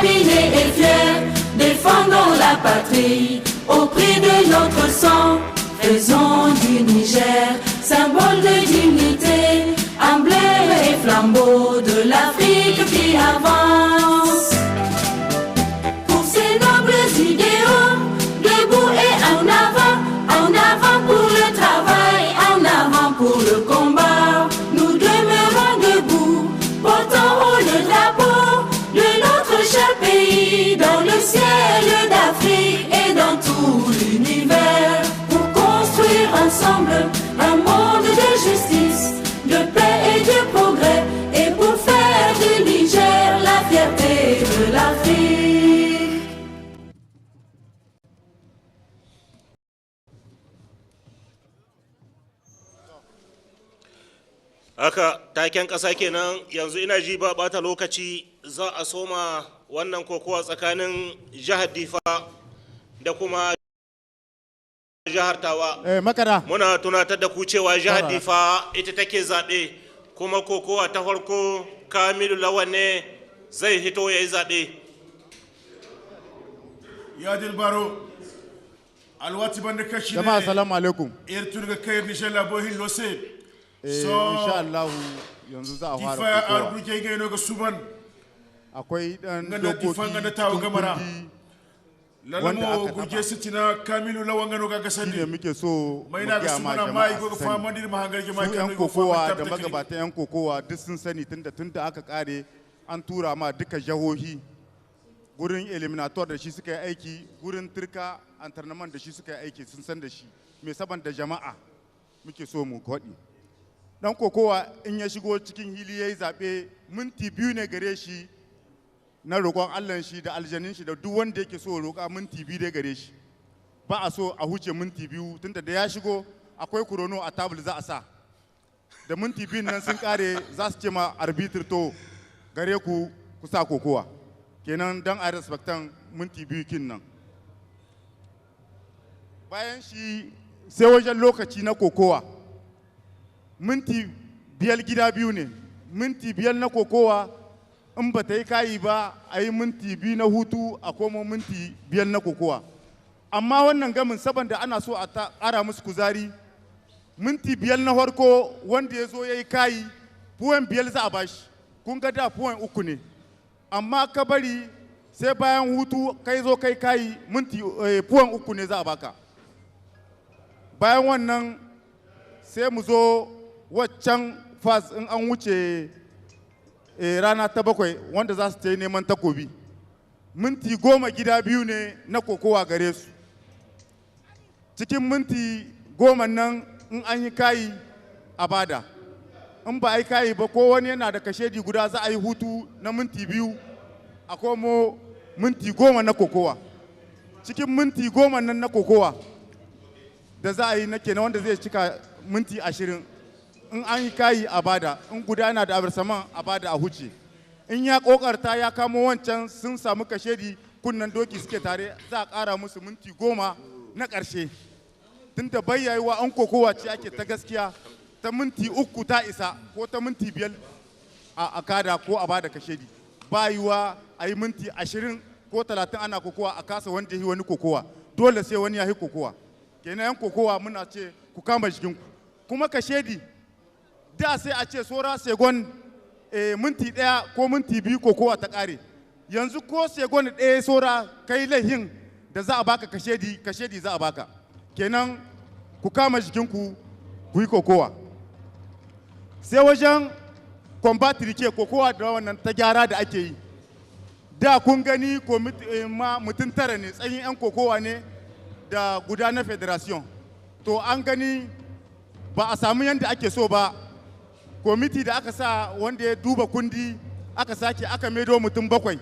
déterminés et fiers, défendons la patrie au prix de notre sang. Faisons du Niger symbole de dignité, emblème et flambeau de l'Afrique qui avance. Pour ces nobles idéaux, debout et en avant pour le travail, en avant pour le combat. Nous demeurons debout, portant haut le drapeau de notre cher pays, dans le ciel d'Afrique et dans tout l'univers, pour construire ensemble un monde de justice, de paix et de progrès, et pour faire du Niger la fierté de l'Afrique. Haka taken ƙasa kenan. Yanzu ina ji ba ɓata lokaci, za a soma wannan kokowa tsakanin jihar Diffa da kuma jihar Tawa. Muna tunatar da ku cewa jihar Diffa ita take zaɓe, kuma kokowa ta farko Kamilu Lawan ne zai hito ya yi zaɓe. Ya Dilbaro, alwati banda kashi ne. Jama'a salamu alaikum. Irturga kai Nijar labohin lose. Insha Allah yanzu za a fara kokowa. Arbuke ga ga suban. Akwai dan dokoki da tawo gamara. Wanda aka guje su tina Kamilu Lawan gano ga gasandi. Ne muke so mai na ga sumana mai go fa mandir mahangar ke mai kan kokowa da magabatan yan kokowa duk sun sani tunda aka kare an tura ma duka jahohi gurin eliminator da shi suka yi aiki, gurin turka antarnaman da shi suka yi aiki, sun san da shi. Me saban da jama'a muke so mu kodi. Dan kokowa in ya shigo cikin hili yayi zabe minti 2 ne gare shi na roƙon Allah shi da aljanin shi da duk wanda yake so roƙa minti 2 dai gare shi. Ba a so a huce minti 2 tunda da ya shigo akwai kurono a table za a sa. Da minti 2 nan sun kare za su ce ma arbitr to gare ku sa kokowa. Kenan dan a respectan minti 2 kin nan. Bayan shi sai wajen lokaci na kokowa. Minti 5 gida biyu ne, minti 5 na kokowa in ba ta yi kayi ba a yi minti 2 na hutu a komo minti 5 na kokowa. Amma wannan gamin saboda ana so a ƙara musu kuzari, minti 5 na farko wanda ya zo ya yi kayi puwan 5 za a bashi, kun ga da puwan 3 ne, amma ka bari sai bayan hutu kai zo kai kayi minti puwan 3 ne za a baka. Bayan wannan sai mu zo waccan fas in an wuce rana ta 7 wanda za su ta yi neman takobi. Minti 10 gida biyu ne na kokowa gare su. Cikin minti 10 nan in an yi kayi a bada. In ba a yi kayi ba ko wani yana da kashedi guda za a yi hutu na minti 2 a komo minti 10 na kokowa. Cikin minti 10 nan na kokowa da za a yi na kenan wanda zai cika minti 20. In an yi kayi a bada, in guda yana da abarsaman a bada a huce. In ya kokarta ya kamo wancan sun samu kashedi kunnan doki suke tare, za a ƙara musu minti 10 na ƙarshe. Tunda bayyayewa an kokowa ce ake ta gaskiya, ta minti 3 ta isa ko ta minti 5 a kada ko a bada kashedi. Bayuwa a yi minti 20 ko 30 ana kokowa a kasa wanda yi wani kokowa. Dole sai wani ya yi kokowa. Kenan yan kokowa muna ce ku kama jikinku. Kuma kashedi da sai a ce sora segon minti 1 ko minti 2 kokowa ta kare. Yanzu ko segon 1 sora kai laihin da za a baka kashedi za a baka. Kenan ku kama jikinku ku yi kokowa. Sai wajen combat rike kokowa da wannan ta gyara da ake yi. Da kun gani mutum 9 ne, tsayin 'yan kokowa ne da guda na federation. To an gani ba a samu yadda ake so ba. Komiti da aka sa wanda ya duba kundi aka sake aka maido mutum 7.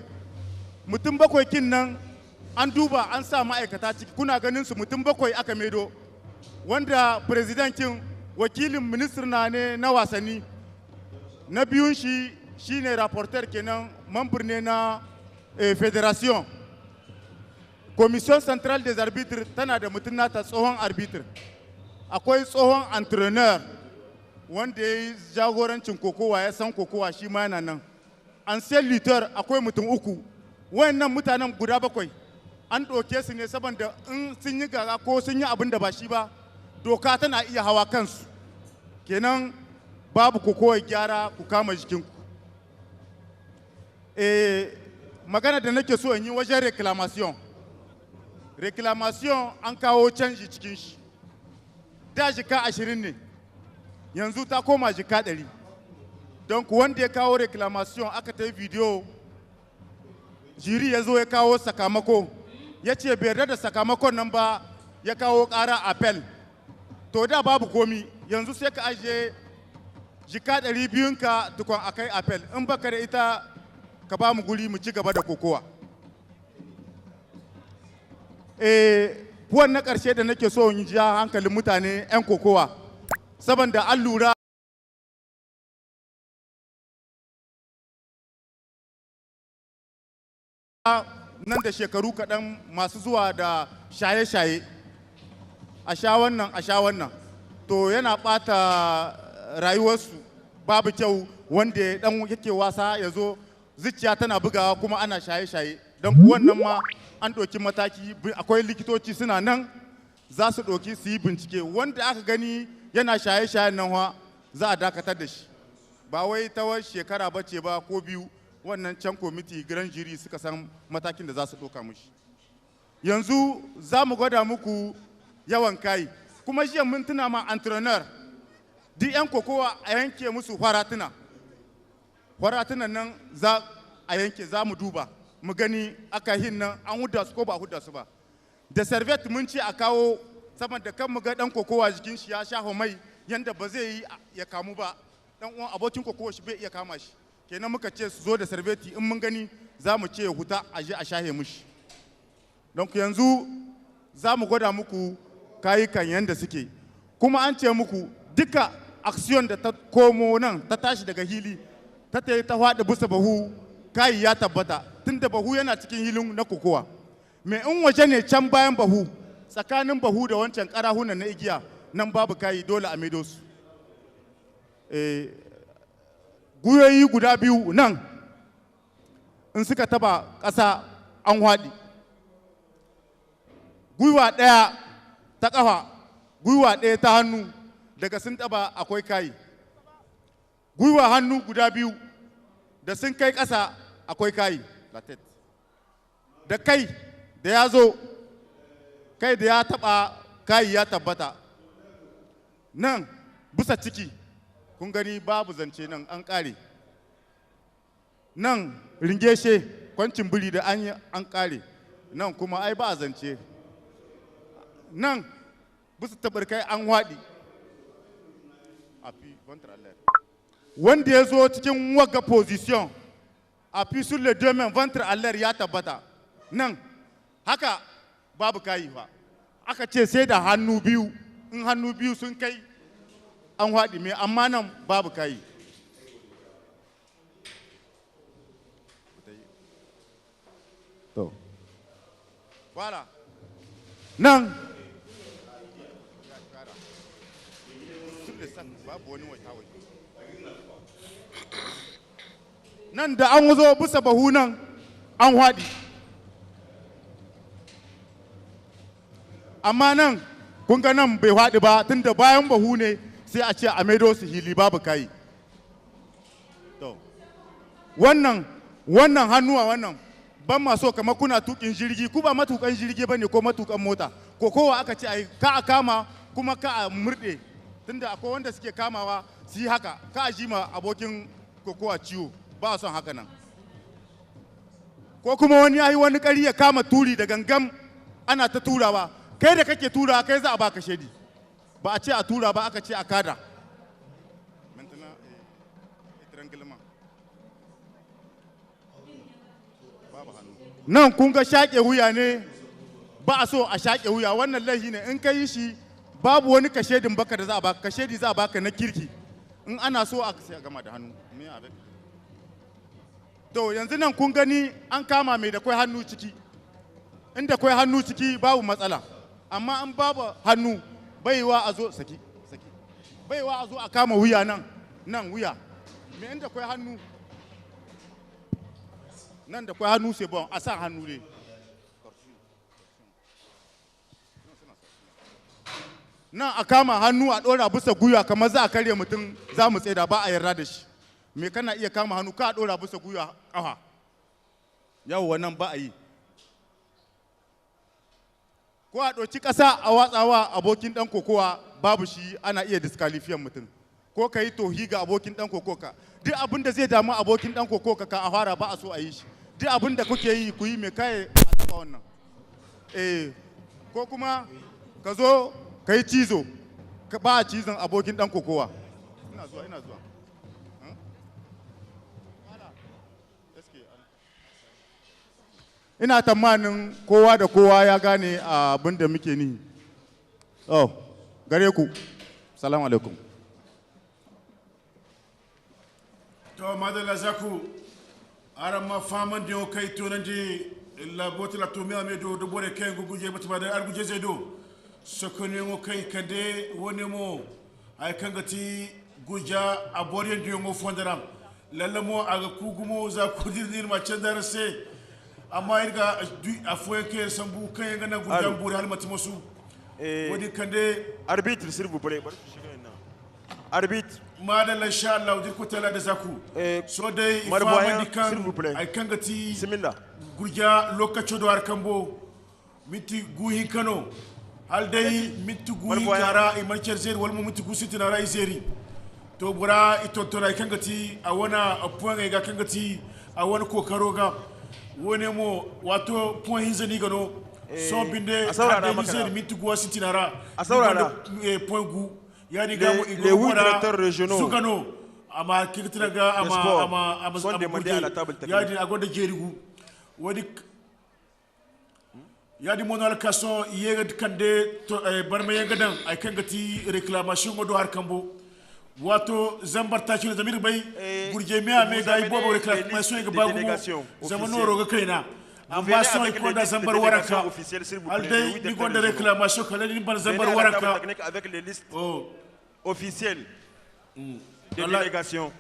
Mutum 7 kin nan an duba an sa ma'aikata ciki, kuna ganin su mutum 7 aka maido. Wanda presidentin wakilin minister na ne na wasanni. Na biyun shi shine rapporteur kenan, member ne na federation. Commission centrale des arbitres tana da mutum nata tsohon arbitre. Akwai tsohon entraîneur wanda ya yi jagorancin kokowa, ya san kokowa shi ma yana nan. Ancien lutteur akwai mutum 3 wayannan mutanen guda bakwai an ɗauke su ne saboda in sun yi gara ko sun yi abin da ba shi ba doka tana iya hawa kansu kenan babu ku kowai gyara ku kama jikinku. Magana da nake so in yi wajen reclamation an kawo canji cikin shi da jika 20 ne yanzu ta koma jika 100 don ku wanda ya kawo reclamation aka ta yi video jiri ya zo ya kawo sakamako ya ce bai yarda da sakamakon nan ba ya kawo ƙara appel to da babu komi yanzu sai ka ajiye jika 200 ka tukun akai appel in baka da ita ka ba mu guri mu ci gaba da kokowa. Puwan na ƙarshe da nake so in ja hankalin mutane 'yan kokowa saboda an lura nan da shekaru kaɗan masu zuwa da shaye-shaye a sha wannan to yana ɓata rayuwarsu babu kyau wanda ɗan yake wasa ya zo zuciya tana bugawa kuma ana shaye-shaye don wannan ma an ɗauki mataki akwai likitoci suna nan za su ɗauki su yi bincike wanda aka gani yana shaye-shayen nan za a dakatar da shi ba wai ta shekara ba ce ba ko biyu wannan can kwamiti grand jury suka san matakin da za su ɗauka mushi. Yanzu za mu gwada muku yawan kai kuma jiya mun tuna ma entrepreneur duk 'yan kokowa a yanke musu faratunan nan za a yanke za mu duba mu gani aka hin nan an hudda su ko ba hudda su ba da servet mun ce a kawo saboda kan mu ga dan kokowa jikin shi ya shafa mai yanda ba zai yi ya kamu ba dan uwan abokin kokowa shi bai iya kama shi kenan muka ce su zo da serveti in mun gani za mu ce huta a je a shahe mushi don yanzu za mu gwada muku kayukan yanda suke kuma an ce muku duka action da ta komo nan ta tashi daga hili ta faɗi bisa bahu kayi ya tabbata tunda bahu yana cikin hilin na kokowa me in waje ne can bayan bahu tsakanin bahu da wancan karahunan na igiya nan babu kayi dole a maido su guyoyi guda biyu nan in suka taba ƙasa an haɗi gwiwa ɗaya ta ƙafa gwiwa ɗaya ta hannu daga sun taba akwai kayi gwiwa hannu guda biyu da sun kai ƙasa akwai kayi da kai da ya zo kai da ya taɓa kayi ya tabbata nan bisa ciki kun gani babu zance nan an ƙare nan ringeshe kwancin biri da an ƙare nan kuma ai ba a zance nan bisa tabarkai an waɗi wanda ya zo cikin waga position a fi sur le deux mains ventre à l'air ya tabbata nan haka babu kayi ba aka ce sai da hannu biyu in hannu biyu sun kai an haɗi mai amma nan babu kayi to voilà nan babu wani wata nan da an zo bisa bahu nan an haɗi amma nan kun ga nan bai haɗi ba tunda bayan bahu ne sai a ce a maido su hili babu kai wannan hannuwa wannan ban ma so kamar kuna tukin jirgi ku ba matukan jirgi bane ko matukan mota ko kowa aka ce ai ka a kama kuma ka a murɗe tunda akwai wanda suke kamawa su yi haka ka a jima abokin kokowa ciwo ba son haka nan ko kuma wani ya yi wani ƙari ya kama turi da gangam ana ta turawa kai da kake turawa kai za a baka shaidi ba a ce a tura ba aka ce a kada nan kun ga shaƙe wuya ne ba a so a shaƙe wuya wannan laifi ne in ka yi shi babu wani kashedin baka da za a baka kashedi za a baka na kirki in ana so a sai a gama da hannu to yanzu nan kun gani an kama mai da kwai hannu ciki inda kwai hannu ciki babu matsala amma an babu hannu baiwa a zo saki baiwa a zo a kama wuya nan wuya me inda kwai hannu nan da kwai hannu sai bon a sa hannu ne nan a kama hannu a ɗora bisa guya kamar za a karya mutum za mu tsaida ba a yarda da shi me kana iya kama hannu ka ɗora bisa guya ƙafa yawwa nan ba a yi ko a ɗauki ƙasa a watsawa abokin ɗan kokowa babu shi ana iya diskalifiyan mutum ko ka yi tohi ga abokin ɗan kokoka duk abin da zai damu abokin ɗan kokoka ka a fara ba a so a yi shi duk abin da kuke yi ku yi mai kai a taɓa wannan ko kuma ka zo ka yi cizo ba a cizon abokin ɗan kokowa ina zuwa ina tamanin kowa da kowa ya gane abin da muke ni gare ku salamu alaikum to madalla zaku arama faman de kai to nandi la botla to mi amedo do bore kay guguje batba da arguje zedo sokone mo kai kade woni mo ay kangati guja abore ndiyo mo fondaram lalla mo aga kugumo za kudirnir ma cendar se amma irga a foye ke sambu kan yanga na gudan buri hal matimosu wadi kande arbitre s'il vous plaît arbitre madalla insha Allah dir ko tala da zaku so dai ifama dikan ay kangati bismillah gurja lokaco do har kambo miti guhi kano hal dai miti guhi kara e marcer zer wal mo miti gusiti na rai zeri to bura ito to rai kangati a wana apuan ga kangati a wani kokaro ga wone mo wato point hinzani gano so binde hade zeri miti guwa siti na ra a saurara point gu yani ga mo les 8 directeurs régionaux sugano ama kirtira ga ama sont demandés à la table technique yani agonda jerigu wadi yadi monal kaso yega kande to barma yega dan ay kangati réclamation do har kambo wato zambar ta cin zamir bai gurje me ame ga ibo bo réclamation yega bagu zamano roga kaina amma so ay konda zambar waraka alde ni gonda réclamation kala ni ban zambar waraka avec les listes officielles de délégation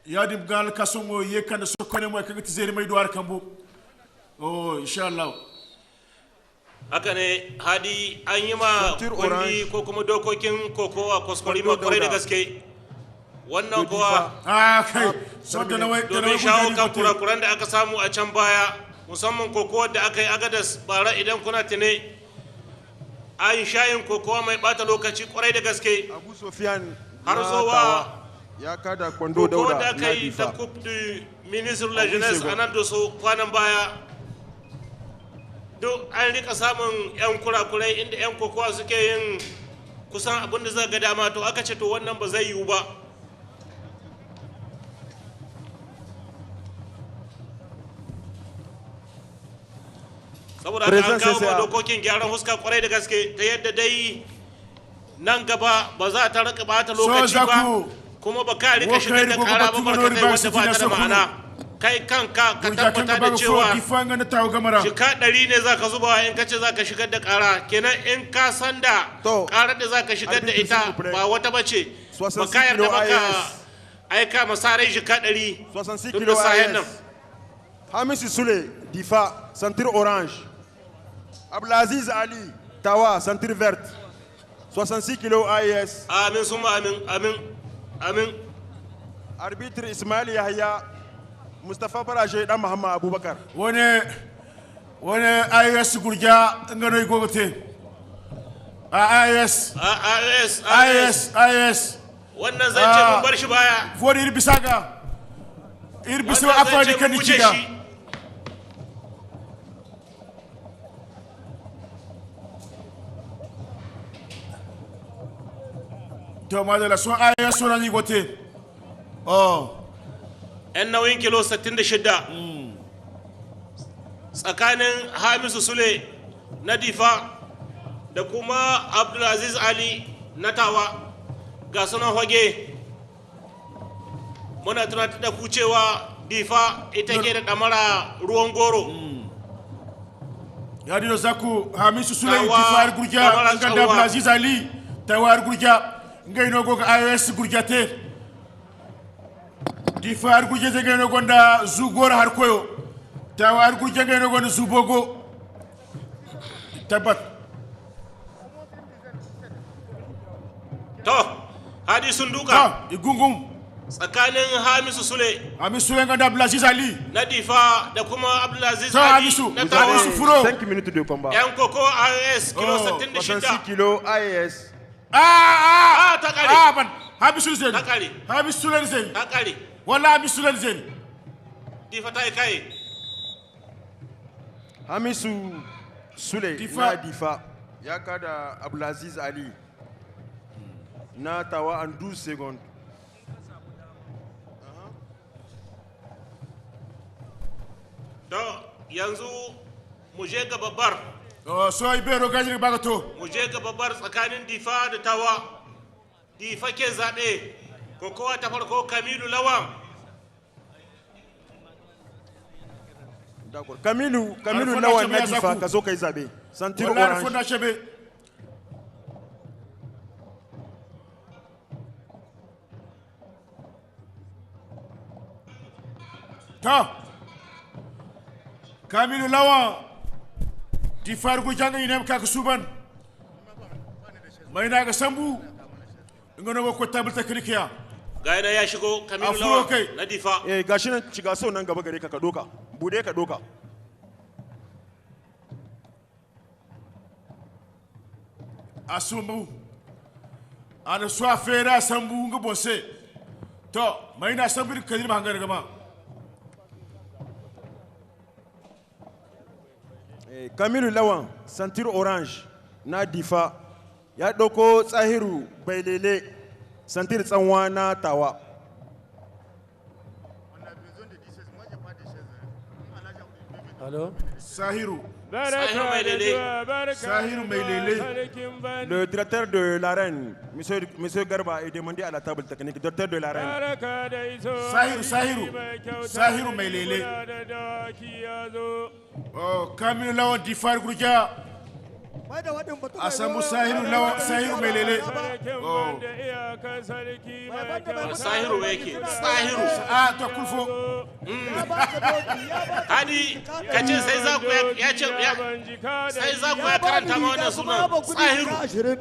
yadi gal kaso ngo yekanda sokone mo kangati zeri may do har kambo inshallah haka ne hadi an yi ma kundi ko kuma dokokin kokowa kwaskwari ma kwarai da gaske wannan kowa kai so da nawai domin shawo kan kurakuran da aka samu a can baya musamman kokowa da aka yi agadas bara idan kuna tune an shayin kokowa mai bata lokaci kwarai da gaske Abu Sufyan har zuwa ya kada kwando dauda da aka yi ta coupe du ministre de la jeunesse a nan da su kwanan baya duk an rika samun 'yan kurakurai inda 'yan kokowa suke yin kusan abin da zai ga dama to aka ce to wannan ba zai yiwu ba saboda an kawo ma dokokin gyaran huska kwarai da gaske ta yadda dai nan gaba ba za ta rika bata lokaci ba kuma ba ka rika shigar da kara ba barkatai wanda ba ta da ma'ana kai kanka ka tabbata da cewa shika 100 ne za ka zuba in ka ce za ka shigar da kara kenan in ka san da karar da za ka shigar da ita ba wata bace ba ka yarda ba ka aika masarai shika 100 tun da sayan nan Hamisu Sule Diffa ceinture orange Abdelaziz Ali Tahowa ceinture verte 66 kg AES amin summa amin arbitre Ismail Yahya Mustafa Baraje dan Muhammad Abubakar wani AES gurja ngano igogote AES wannan zance mun bar shi baya vodi irbisaga irbisa afani kanikiga to madala so AES so rani gote yan nauyin kilo 66 tsakanin Hamisu Sule na Difa da kuma Abdulaziz Ali na Tawa ga sunan hoge muna tunatar da ku cewa Difa ita ke da damara ruwan goro ya dino zaku Hamisu Sule Difa gurja nganda Abdulaziz Ali Tawa gurja ngai no goga AES gurja te difa har guje zage no gonda zugora har koyo tawa har guje zage no gonda zubogo tabat to hadi sunduka igungun tsakanin Hamisu Sule ga Abdulaziz Ali na Difa da kuma Abdulaziz Ali na Tahowa Tahowa. furo 5 minutes de combat. Yan koko AES kilo 66. 66 kilo AES. Ta kare. ban Hamisu Zen Ta kare. Hamisu Zen Ta kare. wala Hamisu Zen Difa ta yi kai. Hamisu Sule Difa. na Difa ya kada Abdulaziz Ali na Tahowa en 12 secondes. To yanzu mu je ga babbar. so ibero gajiri bagato Mu je ga babbar tsakanin Difa da Tahowa. Difa ke zaɓe. Kokowa ta farko Kamilu Lawan. D'accord. Kamilu Alfona Lawan Chebe na Difa Yazaku. ka zo kai zabe. Santiro wala orange. fonda chebe ta Kamilu Lawan Difa har guje zage inem ka suban mai na ga sambu ngono ko tabul teknikiya Ga yana ya shigo Kamilu Afuro Lawan kai. na Difa. Gashi nan shiga so nan gaba gare ka ka doka. Bude ka doka. asumbu ana so afera sambu nga bose to mai na sambu kadir hangar gama Kamilu Lawan Santiro orange na Difa ya dauko Tsahiru Bailele Santiro Tsanwa na Tawa. Allô? Sahiru Sahiru Mailele. Le directeur de l'arène, monsieur Garba, est demandé à la table technique. Directeur de l'arène. Sahiru Mailele Kamilu Lawan Difa har guje asamu Sahiru Mailele Sahiru yake. Sahiru. to kulfo Hadi ka ce sai za ku ya ce sai za ku ya karanta ma wannan sunan Sahiru.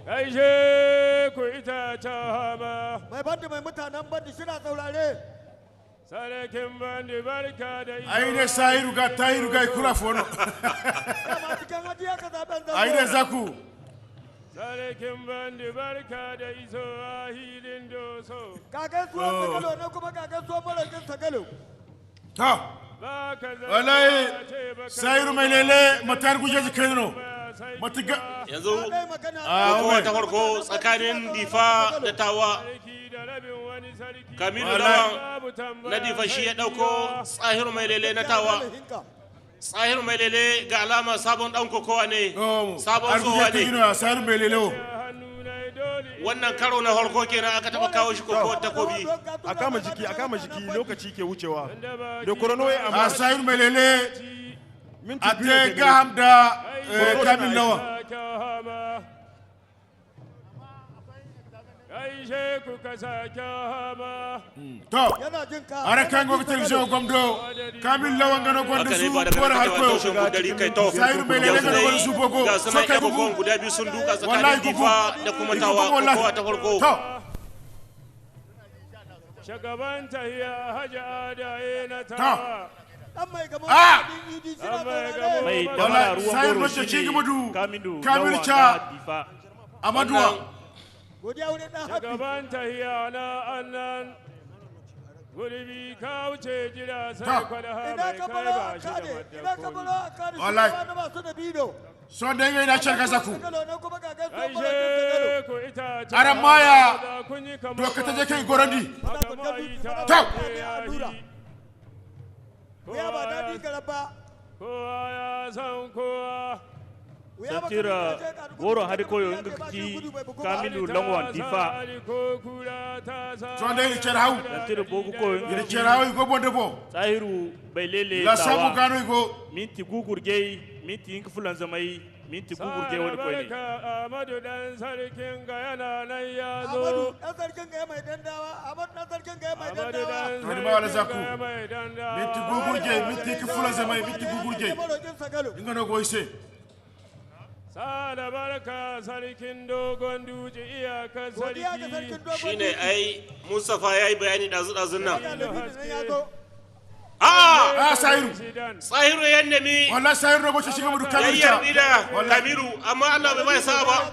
Aishe ku ita ta hama. Mai bandi mai mutanen bandi suna saurare. Sarakin bandi barka da iso. aine Sahiru ga Tahiru ga kura fono Kama cikin hadiya ka zaben zango. aine zaku Sarakin bandi barka da iso a hilin doso. Kagan suwan sagalo ne kuma kagan suwan marakin sagalo. to Ba ka zama wallahi ce ba ka Sahiru Mailele matar guje zikrino matiga Yanzu Dai magana. kokowa ta farko tsakanin Difa da Tahowa. sarki da rabin wani sarki. Kamilu Wallahi. Lawan na Difa shi ya dauko Sahiru Mailele na Tahowa. Sahiru Mailele ga alama sabon dan kokowa ne. Sabon tsohuwa ne. gino Sahiru Mailele Hannu na dole. Wannan karo na farko kenan aka taba kawo shi kokowar takobi. A kama jiki lokaci ke wucewa. Da korono ya amma Sahiru Mailele minti biyu ate ke gare. gaham da Kamilu Lawan Aishe ku kasa hama. to Yana jin ka. ara kan go television gomdo Kamilu Lawan gano gonda Haka ne su ba da por har karkatawa ko taushen gudari kai to. Sahiru Mailele Yanzu gano gonda dai su bogo ga so sunan kai yan gugu kokon guda biyu sun duka wallahi tsakanin Difa da kuma Tahowa kokowa ta farko. to Shagaban tahiya Hajji Adaye na Tawa. Dan mai gamo Ah! din idi suna Dan mai saurare. gamo. mai Wallahi, dabara ruwan Sahiru goro mace ci shine gaba du. Kamilu Kamilu Lawan Cha. na Difa. Amaduwa Godiya wurin dan haɗi. Shagaban tahiya na annan. Gurbi ka wuce jira sai Ta. kwalha Ina mai ka kai baro ba a shi da kade. Ina ka baro madakoni. a kade. Wallahi. Su na masu da bido. so da ngai na charka zaku Sagalo ne kuma kagan suwan marakin sagalo. Aishe ku ita ta Aran maya. da kun yi kamar doka ta je kai gorandi haka ma yi ta Ta. aure ya yi. Wuya ba daɗi gara ba. Kowa ya san kowa. Wuya ba Santira ka je ka gudu, goro ka hadi gudu, koyo ya ce ba shi ngaki gudu bai bugu ba. Kamilu Lawan Difa. so da ni cer haw Santira boku koyo ni ngaki cer haw go bonde bo Tsahiru Bailele la sabu Tawa. gano go Minti gugurgei minti ink fulan zamai minti gugurge wani kwai ne. Amadu dan sarkin ga yana nan ya zo. Amadu dan sarkin ga mai dandawa. Amadu dan sarkin ga mai dandawa. Wani ba wala zaku. Minti gugurge, minti kifula zamai, minti gugurge. Inga no goise. Sada barka sarkin dogon duji iyakar sarki. Shine ai Mustafa yayi bayani dazu-dazun nan. Sahiru ya nemi wallahi Sahiru rogo shi shiga mu dukkan ya yarda da Kamiru amma Allah bai mai sa ba.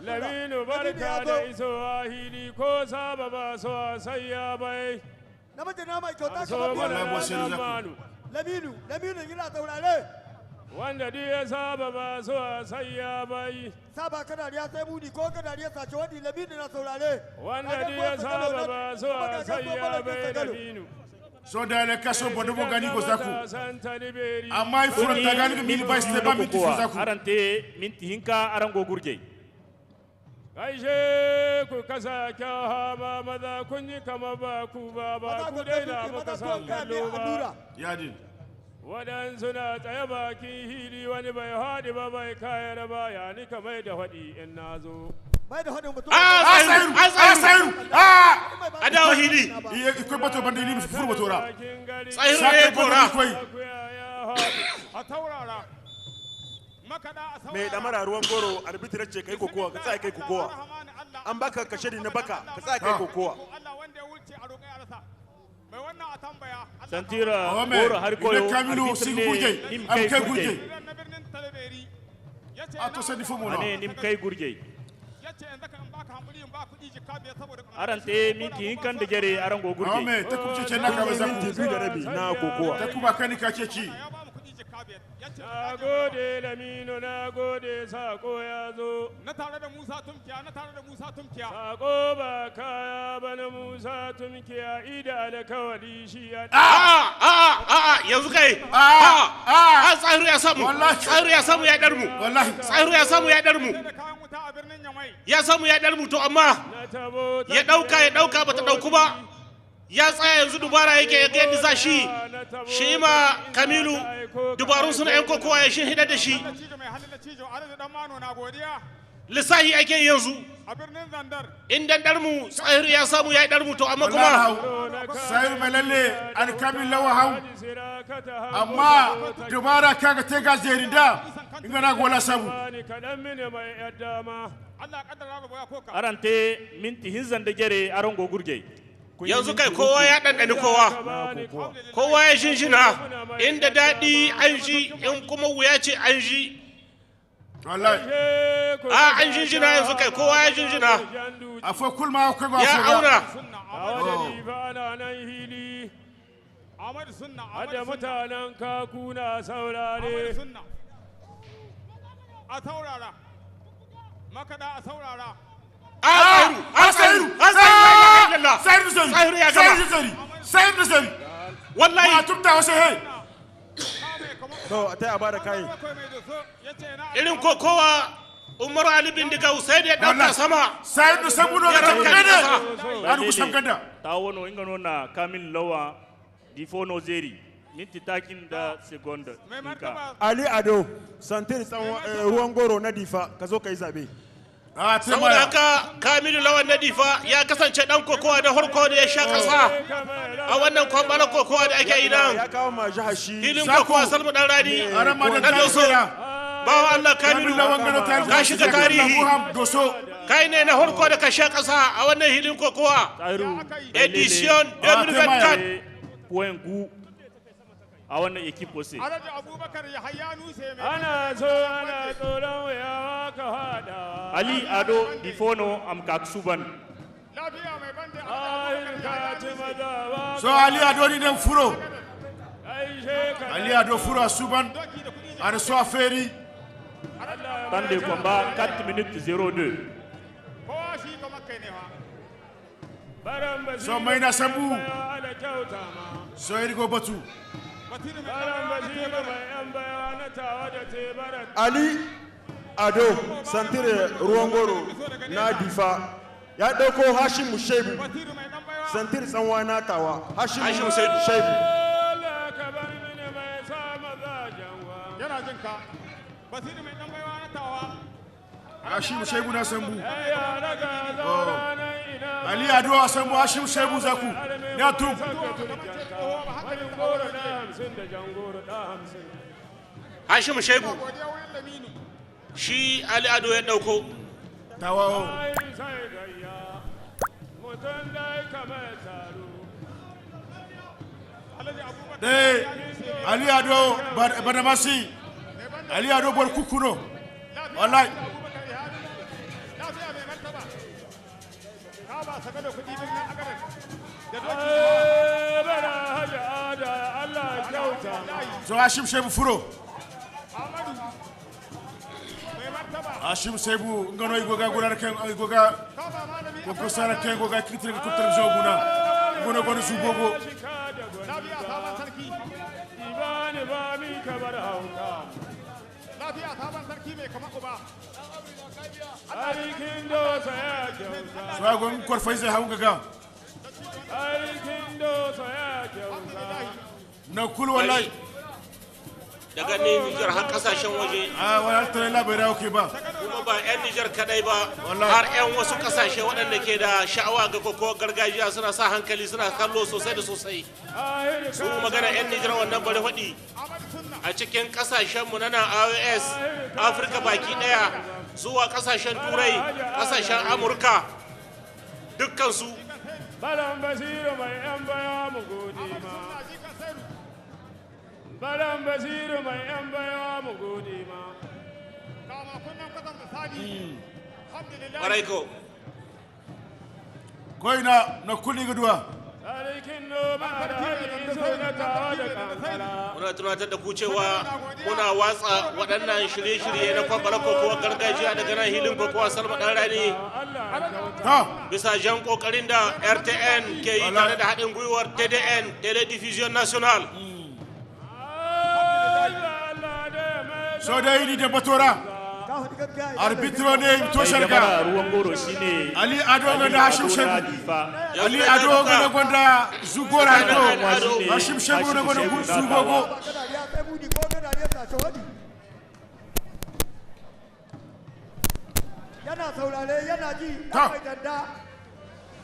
Laminu barka da isowa hili ko saba ba so sai ya bai. Namiji na mai kyauta kamar Laminu yana taurare. Wanda duk ya saba ba so sai ya bai. Saba kana ya sai muni ko kana ya sace wani Laminu na saurare. Wanda duk ya saba ba so sai ya bai Laminu. So da le kaso bodo mo gani go zaku. Amma i furo ta gani mi ba ste ba mi ti zaku. Arante minti hinka arango gurje. Aishe ku kasa kyawa maza kun yi kama ba ku ba ku daina maka san kallo ba. Yadin. Waɗansu na tsaye bakin hili wani bai haɗi ba bai kayar ba ya ni ka mai da haɗi in na zo. Mai da haɗin mutum. Sahiru. A dawo hili. Iya ko bato bande ni furu batora. Sahiru ne kora. A taurara. Mai damara ruwan goro arbitrar ce kai kokowa ka tsaya kai kokowa. An baka kashedi na baka ka tsaya kai kokowa. Santira goro har koyo Kamilu sin gurje. Am kai gurje. Ato sani fumu na. Ane nim kai gurje. Arante minti hinkan da jere arango gurje. Ame ta kuce ce na ka ba zaku. Minti 2 da rabi na kokowa. Ta kuma kani ka ce ci. Na gode Lamino, na gode sako ya zo. Na tare da Musa Tumkiya. Sako ba kaya ba na Musa Tumkiya ida alkawali shi ya. Yanzu kai. Sahiru ya samu. Sahiru ya samu ya darmu. Wallahi. Sahiru ya samu ya darmu. Ya samu ya darmu to amma ya dauka bata dauku ba. Ya tsaya yanzu dubara yake yadda za shi ma Kamilu dubarun suna yan kokowa ya shin hida da shi lissahi ake yanzu in dandar mu Sahiru ya samu ya yi dar mu to amma kuma Sahiru mai lalle an Kamil lawa hau amma dubara kaga te ga zerinda inga na gola sabu arante minti hinzan da jere arango gurje. Yanzu kai kowa ya ɗanɗani kowa ya shinshina inda daɗi an ji in kuma wuya ce an ji an shinshina yanzu kai kowa ya shinshina ya auna da mutanen kakuna saurare a saurara makada a saurara Sahiru sari wallahi a tutta wasu he to ta ya bada kai irin kokowa Umaru Ali bin Diga Usaid ya dauka sama Sahiru sabuno ga tabbata an ku sankanda tawono ingano na Kamil Lawa difono zeri minti takin da seconde Ali Ado santin ruwan goro na difa ka zo kai zabe. Saboda haka Kamilu Lawan na Difa ya kasance dan kokowa da harko da ya sha kasa a wannan kwambar kokowa da ake yi nan. Filin kokowa Salmu dan Rani na Doso. Bawa Allah Kamilu ka shiga tarihi. Kai ne na harko da ka sha kasa a wannan filin kokowa. Edition 2024. A wannan ekip wase. Ana so ana tsoron yawa ka hada. Ali Ado Difono am kaksuban. So Ali Ado ni dem furo. Ali Ado furo suban. Ana so aferi. Tande combat 4 minutes 02. So maina sambu. So irigo batu. Ali Ado santire ruwangoro na difa ya dauko Hashim Shaibu santire sanwa na tawa Hashim Shaibu kanka basiru mai dan baiwa na tawa Hashim Shaibu na Sambu. Ali Ado a Sambu Hashim Shaibu zaku. Ya tum. Hashim Shaibu. Shi Ali Ado ya dauko. Tawawo. Ali Ado Badamasi. Ali Ado bol kukuno. Wallahi. So Hashim Shaibu furo. Hashim Shaibu ngano igoga guna ken igoga ko sara ken goga kitre ko television guna ngono gono su gogo lafiya sabon sarki ibani ba mi kabar hauka lafiya sabon sarki mai kama uba aikin do saya kyauta so gon kor faize hawu gaga aikin do saya kyauta na kul wallahi daga Niger har kasashen waje wala tare la bai dawo ke ba kuma ba yan Niger kadai ba har yan wasu kasashe waɗanda ke da sha'awa ga koko gargajiya suna sa hankali suna kallo sosai da sosai su magana yan Niger wannan bari faɗi a cikin kasashen mu na AOS Afirka baki daya zuwa kasashen Turai kasashen Amurka dukkan su balan basiru mai yan baya mu gode ma balan basiru mai yan baya mu gode ma kama kunnan kasan misali alhamdulillah Baraiko koina na kuli guduwa sarkin noma da hajji suna tawa da kankara muna tunatar da ku cewa muna watsa waɗannan shirye-shirye na kwambara kokowa gargajiya daga nan hilin kokowa Salma Dan Rani bisa jan kokarin da RTN ke yi tare da haɗin gwiwar TDN Télédivision Nationale. so da yi da batora arbitro ne to sharga ruwan goro shine Ali Ado ga da Hashim Shaibu Ali Ado ga da gonda zugora to Hashim Shaibu na gonda zugogo yana saurare yana ji mai danda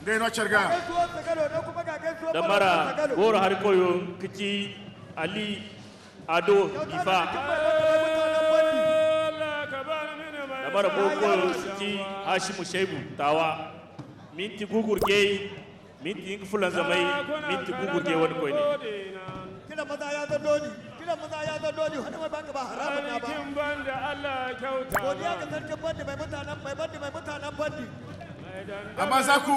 dai no sharga da mara goro har koyo kici Ali Ado Diffa da mara boko kici Hashim Shaibu Tawa minti gugurge minti fulan zamai minti gugurge wani koyi ne kila maza ya zo doni kila maza ya zo doni wani mai banga ba haramun na ba aikin banda Allah kyauta godiya ga sarkin bandi mai mutanen bandi amma zaku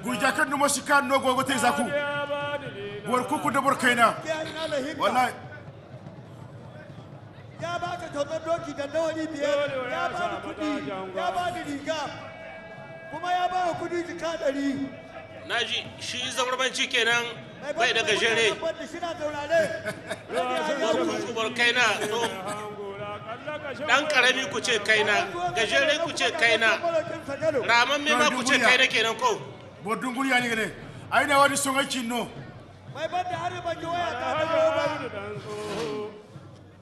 gujakan numo shikan no gogo te zaku bor kuku da bor kaina wallahi ya ba ka kyautar doki da nawani biyar ya ba ni kudi ya ba ni riga kuma ya ba kudi jika 100 naji shi zabarmanci kenan bai da gajere bar kaina to dan karami ku ce kaina gajere ku ce kaina raman me ma ku ce kaina kenan ko bodun guriya ne gane ai da wani son aikin no mai banda har ban ji waya ta dawo ba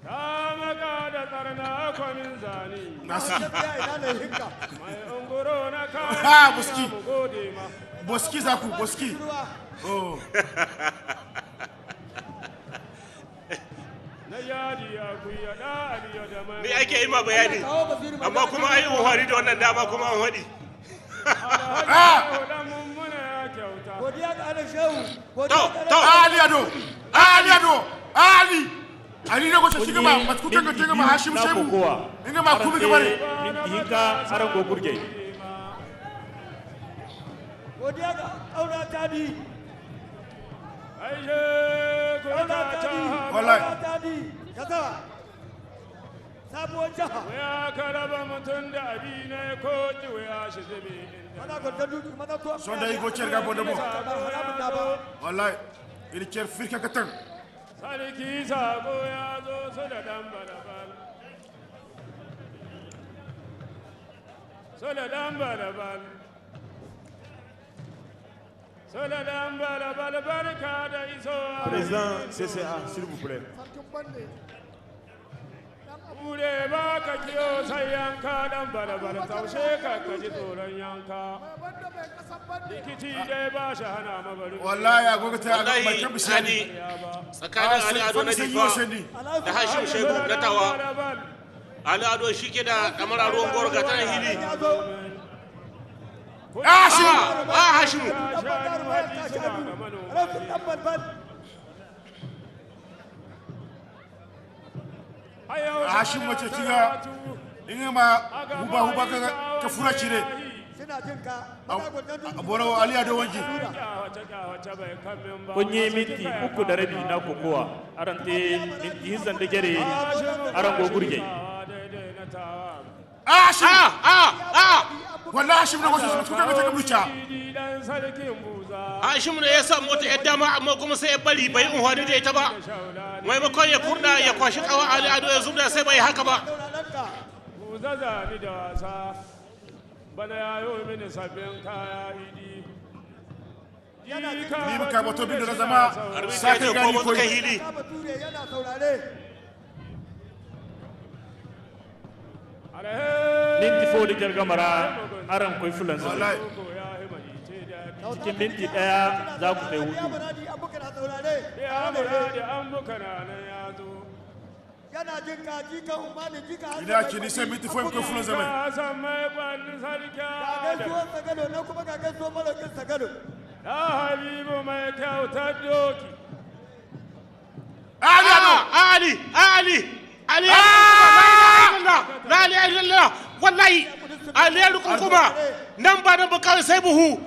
ta maka da tsarna kwamin zani nasu ina ne hinka mai unguro na ha buski mu gode ma boski zaku boski oh na yadi ya kuya da aliya da mai me ake yi ma bayani amma kuma ai uhari da wannan dama kuma an hadi da mun muna ya kyauta godiya ga Allah shehu to Ali Ado Ali ne goce shiga ma matkutan ga shiga ma Hashim Shaibu inga ma kuma ga bare minti hinka aran gogurge godiya ga aura tadi aishe aura tadi wallahi tadi kaza sabuwar jaha ya karaba mutum da abi ne ko jiwe ya shi zabe mana gudda duki mana to son da igo cerga bondo mo haramun na ba wallahi iri cer firka katan sarki sako ya zo su da dan balabal so da dan balabal Soledad balabal barka da iso Président CCA, s'il vous plaît. Kure ba ka kiyo sai yanka dan bala taushe ka ji tsoron yanka. Rikici dai ba shi hana mabari. Wallahi ya goga ta ga mai Sani tsakanin Ali Ado na Difa da Hashim Shehu na Tawa. Ali Ado shi ke da kamar ruwan gorga ta hili. Hashim. Hashim mace kiga in ma huba ka fura cire a bora Ali Ado wanki kun yi minti 3 da rabi na kokowa arante minti hizan da gere aran gogurge wallahi Hashim na wasu su kaga ta kabuca Hashim ne ya samu wata yadda ma amma kuma sai ya bari bai unhwani da ita ba maimakon ya kurda ya kwashi kawa Ali Ado ya zubda sai bai haka ba Buzaza ni da wasa bana yayo mini sabbin kaya idi ni muka bato bin da zama sai ka gani ko hili yana saurare minti 4 da gargamara aran koi fulan wallahi cikin minti 1 za ku kai hutu yana jin kaji kan umarni jika ina ki ni sai minti 5 ko fulan zaman ga gaisuwar sagado na kuma ga gaisuwar malakin sagado ya habibu mai kyautar doki Ali la ilaha illallah wallahi Ali ya rukun kuma nan ba nan ba kawai sai buhu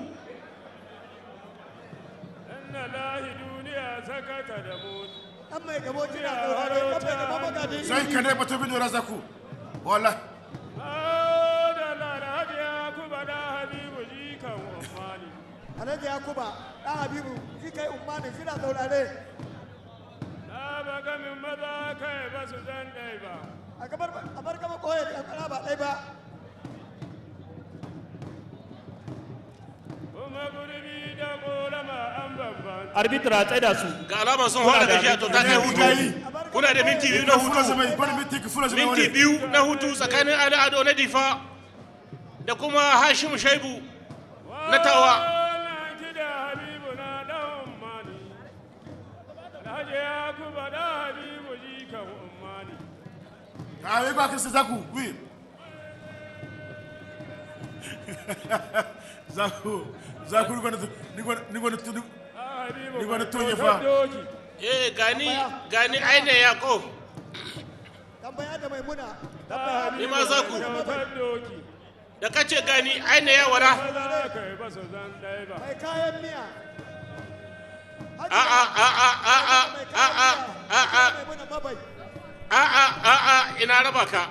inna lahi duniya sakata da mu dan mai gabo kina saurare dan mai gabo magadi sai ka ne bato bin da zaku wallahi da la hadiya kuba da habibu jikan ummani alhaji yakuba dan habibu jikai ummani kina saurare na baga min maza kai ba su zan dai ba a bar gaba koye da ba dai ba kuma gurbi da kolama an babban arbitra tsaye da su ga alama sun hada da shi to ta kai hutu kuna da minti 2 na hutu minti 2 na hutu tsakanin Ali Ado na Difa da kuma Hashim Shaibu na Tawa Aí vai que Zaku, oui. Zaku ni gonna tunye fa. Gani aina Yakub. Tambaya da Maimuna. Ni ma Zaku. Da kace gani aina ya wara. Mai kayan miya. Ina raba ka.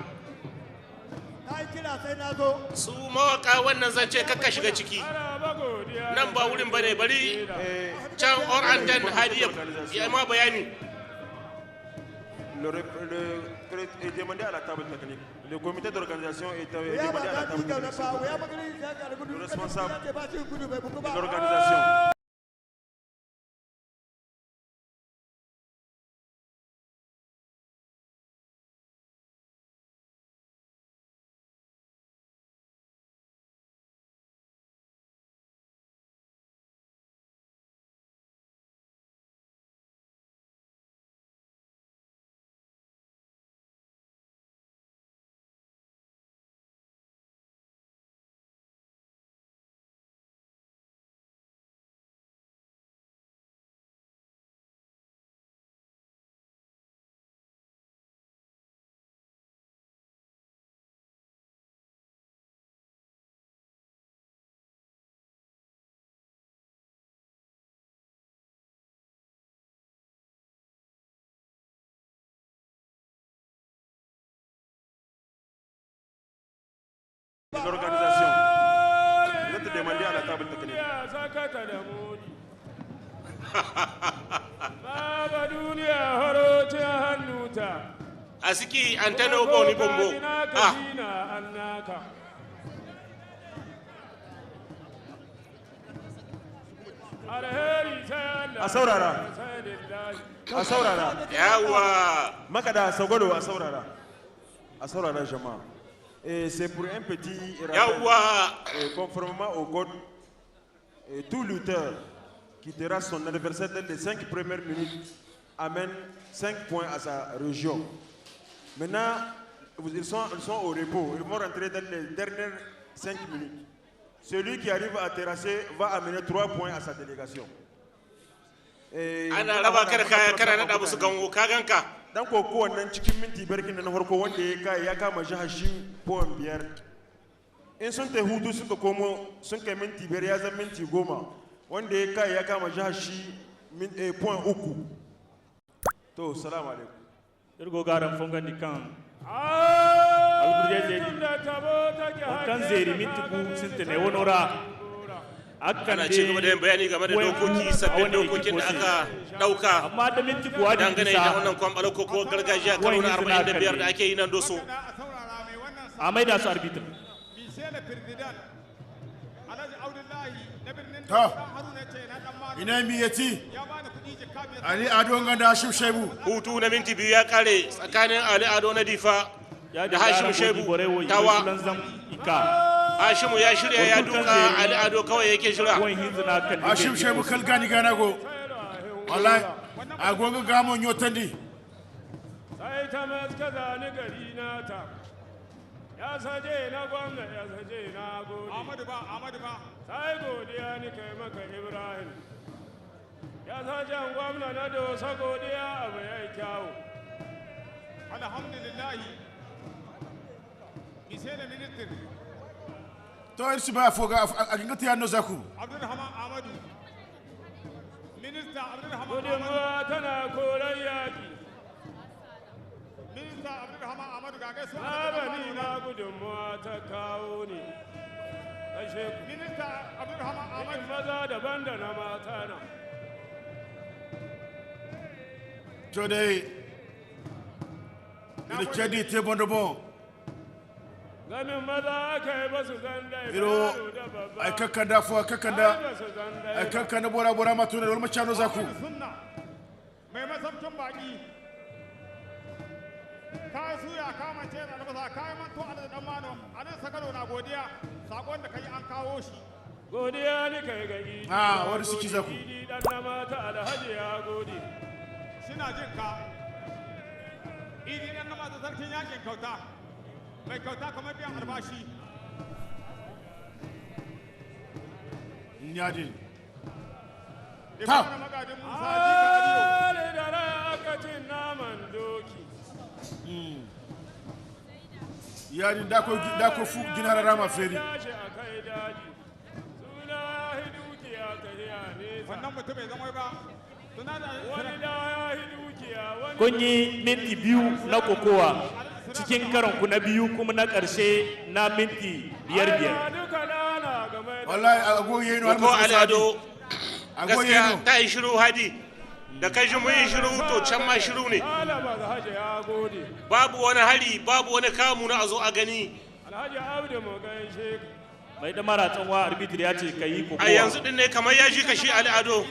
Na yi kira sai na zo. Su mawaka wannan zance kakka shiga ciki. Nan ba wurin bane bari can or and then hadi ya ma bayani. Est demandé à la table technique. Le comité d'organisation est demandé à la table technique. Le responsable de l'organisation. L'organisation. Vous êtes demandé à la table technique. Asiki antano boni bombo. A saurara. A saurara. Yawa. Makada Sogolo a saurara. à saurara jama'a. Et c'est pour un petit Yawwa. rappel. Conformément au code, tout lutteur qui tirera son adversaire dans les 5 premières minutes amène 5 points à sa région. Maintenant, ils sont au repos. Ils vont rentrer dans les dernières 5 minutes. Celui qui arrive à terrasser va amener 3 points à sa délégation. Ana raba ka da kaya kana nada musu gango ka ganka. Dan kokowan nan cikin minti barkin na farko wanda ya kama jihar shi point 5. In sun ta hutu suka komo sun kai minti 5 ya zama minti 10 wanda ya kama jihar shi point 3. To salamu alaikum. Irgo garan fongan dikan. Alburje kan zeri minti ku sintene wonora. Ana ci gaba da yin bayani game da dokoki sabbin dokokin da aka dauka amma da minti kuwa dangane da wannan kwamɓalar koko gargajiya karo na 45 da ake yi nan doso a mai da su arbitr ta ina miyati Ali Ado nganda Hashim Shaibu hutu na minti 2 ya kare tsakanin Ali Ado na Difa da Hashim Shaibu Tawa. Hashimu ya shirya ya duka Ali Ado kawai yake shira. Hashim Shaibu kalgani gana go wallahi agogo gamo nyotandi sai ta maska zani gari na ta ya saje na gwamna ya saje na gode Ahmadu ba sai godiya ni kai maka Ibrahim ya saje gwamna na dosa godiya abu yayi kyawu alhamdulillah misele minister to irsi ba foga agingati yanno zaku Abdulrahman Ahmadu minista Abdulrahman gudunmuwa tana koran yaki minista Abdulrahman Ahmadu ga gaisuwa abani na gudunmuwa ta kawo ne kashe minista Abdulrahman Ahmadu maza daban da na mata na to dai ina kedi te bondobo gamin maza aka yi basu zanda iro ai kakkanda fo kakkanda ai kakkanda bora matune wal machano zaku mai masaukin baki ka suya ka mace da albasa ka yi manto a da dan mano a nan sakalo na godiya sakon da kai an kawo shi godiya ni kai ga idi wani suki zaku dan na mata alhaji ya gode shina jin ka idi dan na mata sarkin yakin kauta mai kauta kamar biyan albashi nyadi ta magadin Musa jika Aliyu da rakacin naman doki yadi dako fu ginara rama feri suna hidukiya ta hiya ne wannan mutum bai zama ba wani da ya hidukiya wani kun yi minti 2 na kokowa cikin karanku na biyu kuma na ƙarshe na minti 5. wallahi agoye no ko Ali Ado gaskiya ta yi shiru hadi da kai shi mun yi shiru to can ma shiru ne babu wani hari babu wani kamu na a zo a gani Alhaji Abdu mu gaishe mai da mara tsanwa arbitr ya ce kai kokowa a yanzu din ne kamar ya ji kashi Ali Ado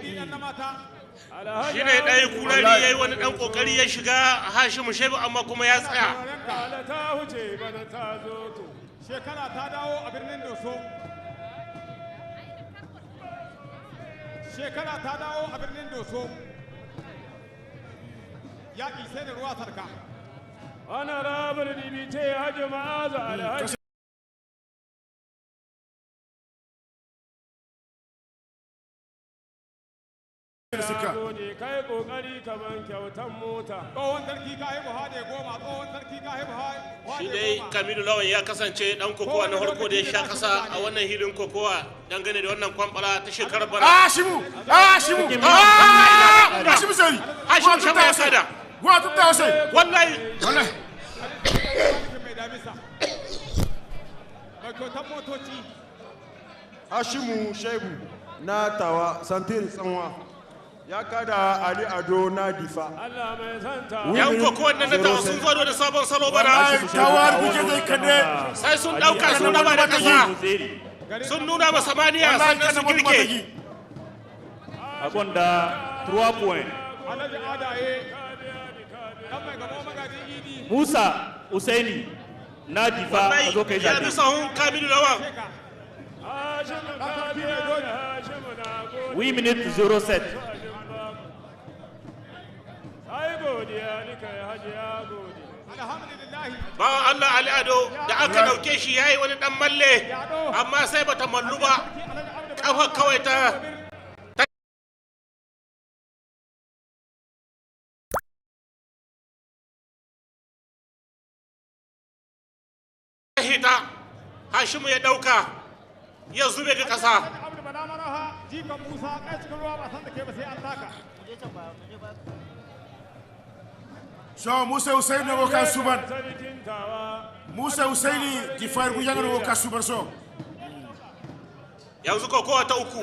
shi ne ɗaya kurari ya yi wani ɗan ƙoƙari ya shiga Hashimu Shaibu amma kuma ya tsaya ta huce bana ta zo to shekara ta dawo a birnin Doso yaƙi sai da ruwa sarka ana rabar dibice hajji ma'aza alhaji kai kokari kaman kyautan mota tsohon sarki ka haifu hade goma tsohon sarki ka haifu hade shi dai Kamilu Lawan ya kasance dan kokowa na farko da ya sha kasa a wannan hilin kokowa dangane da wannan kwambala ta shekarar bana Hashimu sai Hashimu shama ya sada wa tutta sai wallahi mai damisa mai kyautan motoci Hashimu Shaibu na Tawa Santiri Tsanwa ya kada Ali Ado na Difa. Allah mai santa. Yan kokowan nan na Tawa sun zo da sabon salo bana. Tawar kuke zai kade. Sai sun dauka sun raba da kasa. Sun nuna ba samaniya sannan su girke. Agonda 3 points. Alhaji Adaye. Dan mai gaba magajin Idi. Musa Usaini na difa ka zo kai zabe ya bi sahun Kamilu Lawan 8 minutes 07 ba Allah Ali Ado da aka dauke shi yayi wani dan malle amma sai bata mallu ba kafa kawai ta hita Hashimu ya dauka ya zube ga kasa so Musa Husaini go ka suban Musa Husaini difar gujan go ka suban so yanzu kokowa ta uku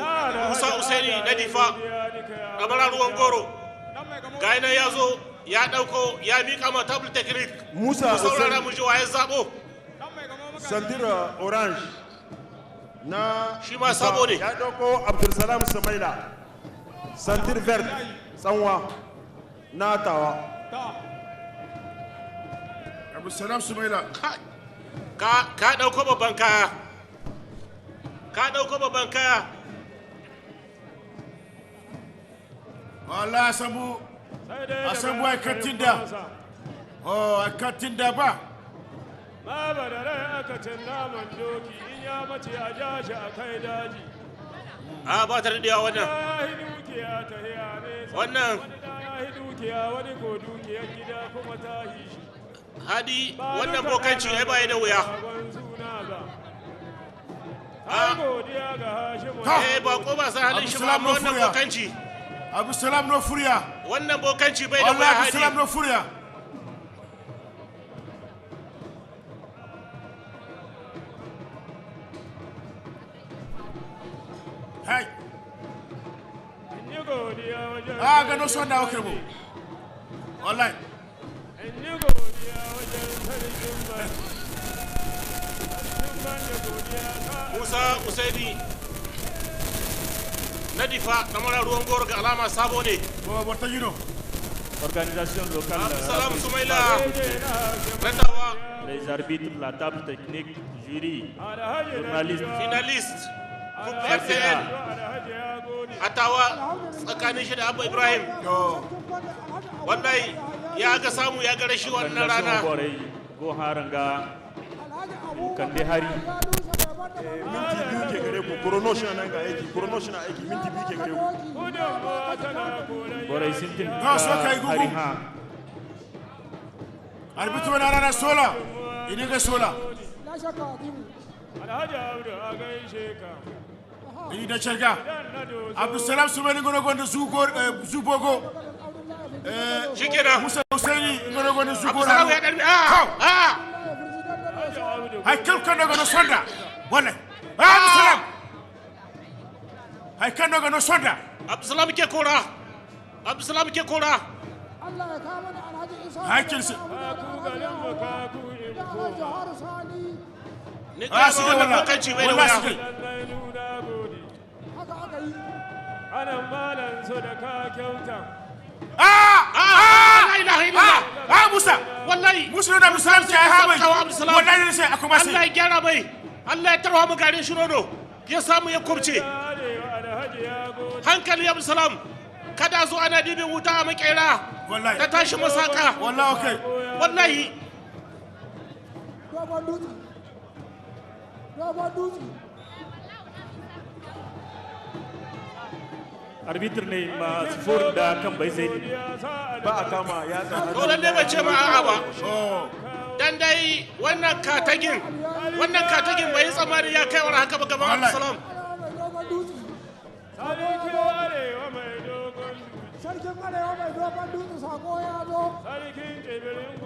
Musa Husaini na difa kamar ruwan goro ga ina yazo ya dauko ya mika ma table technique Musa saurara mu ji waye zabo Sandira Orange na shi ma sabo ne ya dauko Abdulsalam Samaila Santir Vert Tsanwa na Tawa Abdulsalam Sumaila ka dauko babban kaya wallahi asabu ai katinda ba ma ba da rai aka cin naman doki in ya mace a ja shi a kai daji a ba ta da wannan wannan wani ko dukiyar gida kuma ta yi shi hadi wannan bokanci ai bai da wuya ba ko ba san halin shi ba wannan bokanci Abdulsalam no furiya wannan bokanci bai da wuya hadi Abdulsalam no furiya hai ga no sonda o kerbo wallahi Musa Usaini na difa kamar ruwan goro ga alama sabo ne borta yino organisation locale Abdulsalam Sumaila Tahowa les arbitres la table technique jury journaliste finaliste coupe RTL Tahowa tsakanin shi da Abba Ibrahim wallahi ya ga samu ya ga rashi wannan rana go haranga kande hari minti biyu ke gare ku chrono shi nan ga aiki chrono shi na aiki minti biyu ke gare ku borai sintin hari ha arbitu na rana sola ini ga sola alhaji abdu a gaishe ka ini da charga Abdulsalam Sumaila ngono gondo zubogo shikenan Musa Husaini ngono gondo zubogo Abdulsalam ya darbi haikal kan daga no sonda wallahi Abdulsalam haikal daga no sonda Abdulsalam ke kora Allah ya kawo da Alhaji Isa haikal sai ni ga wannan bokanci bai da wuya haka aka yi ana malan so da ka kyauta la ilaha illallah Musa wallahi Musa da Abdulsalam ke ha mai wallahi sai akuma sai Allah ya gyara mai Allah ya tarwa mu garin shirodo ya samu ya kubce hankali Abdulsalam kada zo ana dibin wuta a makera ta tashi masaka wallahi okay wallahi dogon dutse arbitre ne ma sifur da kan bai sai ba a kama ya san dole ne bace ma a'a ba dan dai wannan katagin bai tsamani ya kai war haka ba gaban Abdulsalam sarkin arewa mai dogon dutse sako ya zo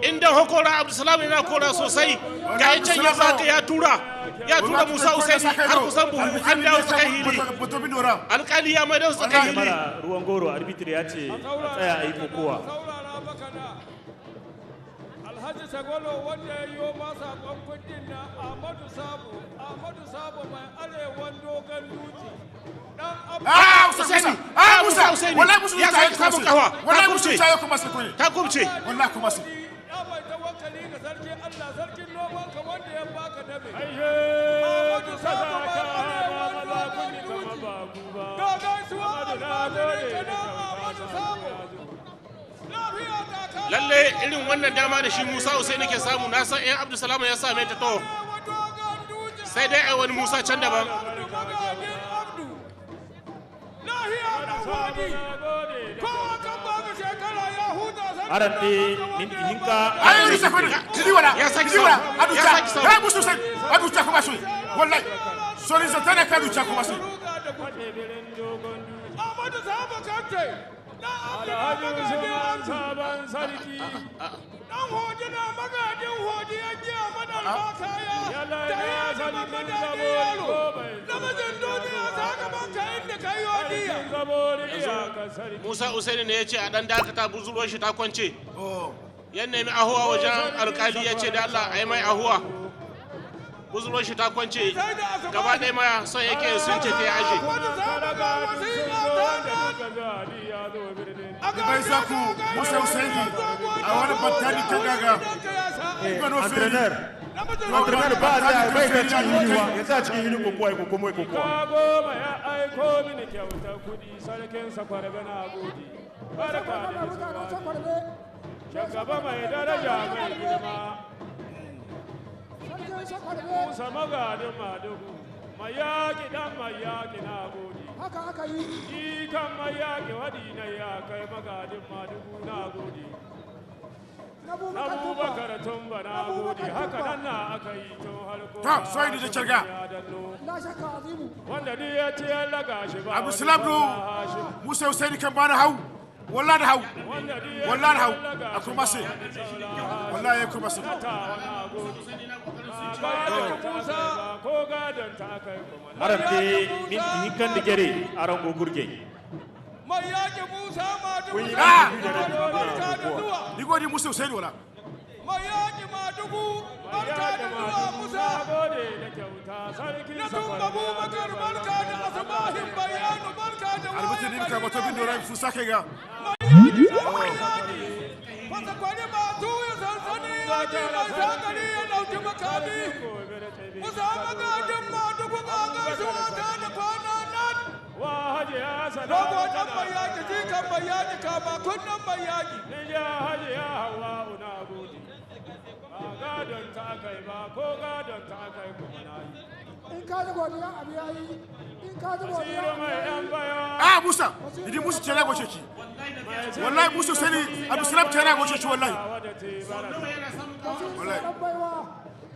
inda hukura Abdulsalam yana kora sosai ga ya can ya zaka ya tura Musa Usaini har kusan buhu an dawo tsakan hili alƙali ya mai dawo tsakan hili mara ruwan goro arbitre ya ce a tsaya a yi kokowa Alhaji Sagwalo wanda ya yi masa kudin na Ahmadu Sabo mai arewan dogon dutse Musa Usaini wallahi Musa ya zaka samu kawa wallahi Musa ya kuma sai ta kubce wallahi kuma sai mai tawakkali ga sarki Allah sarkin noman ka lalle irin wannan dama da shi Musa Usaini ke samu, na san ɗan Abdulsalam ya same ta to sai dai ai wani Musa can daban. arante minti hinka ayo ni sakoni kidi wala ya saki kidi wala sa adu ya cha saki sa ha Musa Usaini adu cha kuma sui wallahi sori za tana kadu cha kuma sui Amadu Saba Kante Alhaji Usman Saban Sarki dan hoji na magadin hoji ya ji Amadu Bakaya da ya zama magadin yaro namijin duniya ta gaban ka inda kai hodiya Musa Usaini ne ya ce a dan dakata buzurwar shi ta kwance. Yan nemi ahuwa wajen alkali ya ce da Allah a yi mai ahuwa. Buzurwar shi ta kwance gaba ɗaya ma son yake sun ce ta yi aje. bai zaku Musa Usaini a wani battani kan gaga entraîneur ba da bai da cikin yini ya sa cikin yini kokowa kokowa kokowa goma ya aiko mini kyauta kudi sarkin sakwarbe na gode barka da shugaba mai daraja mai girma Musa magadin madugu mai yaƙi dan mai yaƙi na gode haka aka yi kan mai yaƙi wadi na ya kai magadin madugu na gode Abubakar Tumba na gode haka nan na aka yi tun harko ta sai da cirga na shaka azimu wanda duk ya ce ya laga shi ba Abu Salam do Musa Usaini kan bana hau wallahi hau wallahi hau akuma sai wallahi akuma sai arante minti hinkan da gere aran gogurge mai yaƙi Musa Madugu ni godi Musa Usaini wala mai yaƙi Madugu barka da zuwa Musa na tumba Abubakar barka da asubahin bayanu barka da wani albutin din ka bato bin dora fu sake ga wata kwani ba tuya sansani ya ce na sakari ya dauki makami Musa magadin Madugu ga gaisuwa ta da kwana nan dogo dan mai yaƙi jikan mai yaƙi kama kunnan mai yaƙi gadon ta kai ba ko gadon ta kai kuma na yi in ka ji godiya abu ya yi in ka ji godiya ah Musa idi Musa tana goce ki wallahi Musa Usaini Abu Salam tana goce ki wallahi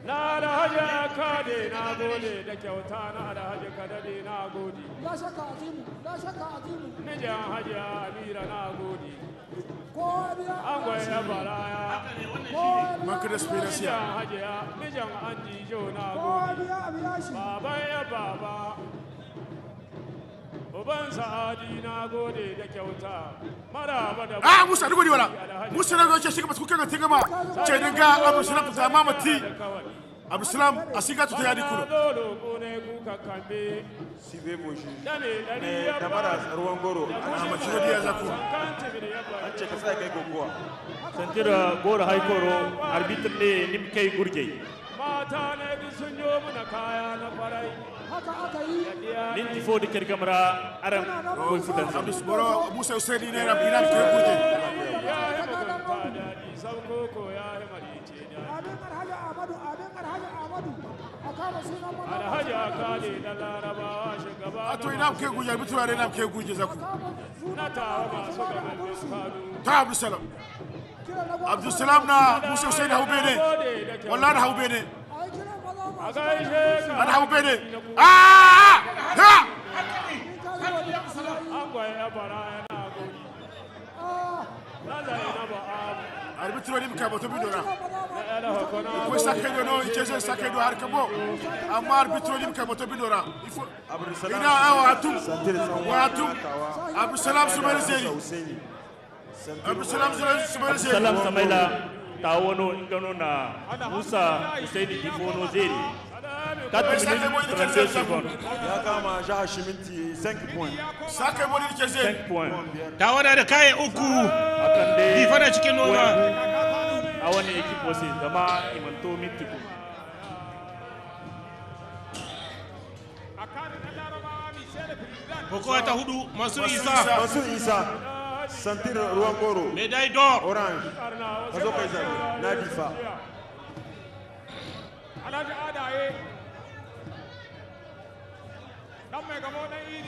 na da haja kade na gode da kyauta na da haja kadade na gode la shaka azimu nijan haja amira na gode ko biya an goya baraya maka da spirasiya haja nijan andi jo na ko gode biya abiya shi baba ya baba uban sa'adi na gode da kyauta maraba da ah Musa ni godi wala Musa na goce shi ka batu kan tinga ma ce dinga Abu Salam ta mamati Abu Salam asiga to ya dikulo sibe boshi ne da mara ruwan goro amma shi godi ya zaku an ce ka sai kai kokowa santira goro haikoro arbitre ne nim kai gurge mata ne sun yo mana kaya na farai haka aka yi minti fo de ker gamra aran ko fudan Abu Boro Musa Usaini ne na ina ke gurje sabko ya yi marice abin alhaji Ahmadu a kama sunan mana alhaji akali da larabawa shugaba a to ina ke gurje mutuwa ne na ke gurje zaku na tawa masu gaban kanu ta Abu Salam Abu Salam na Musa Usaini hau bene wallahi hau bene a gaishe ka ana hau bene ah ha an gwaya bara yana godi na zai na ba'abu arbitro ni ka bato bidora na yana hakona ko sakedo no icheze sakedo har kabo amma arbitro ni ka bato bidora ifo ina wa atum Abu Salam Sumari Zeri Abu Salam Sumari Zeri salam samaila tawono ingano na Musa Usaini difono zeri 4 minutes 32 secondes ya kama jaha shiminti 5 points sake bodi icheze 5 points Tawada da kaye uku akan dai difa na cikin noma a wani equipe wasi zama imanto mitiku kokowa ta hudu Mansur Isa. Mansur Isa sentir ruwan goro. Médaille d'or. Orange. Kazo kai zabi na difa. Alhaji Adaye. Dan mai gamo dan iri.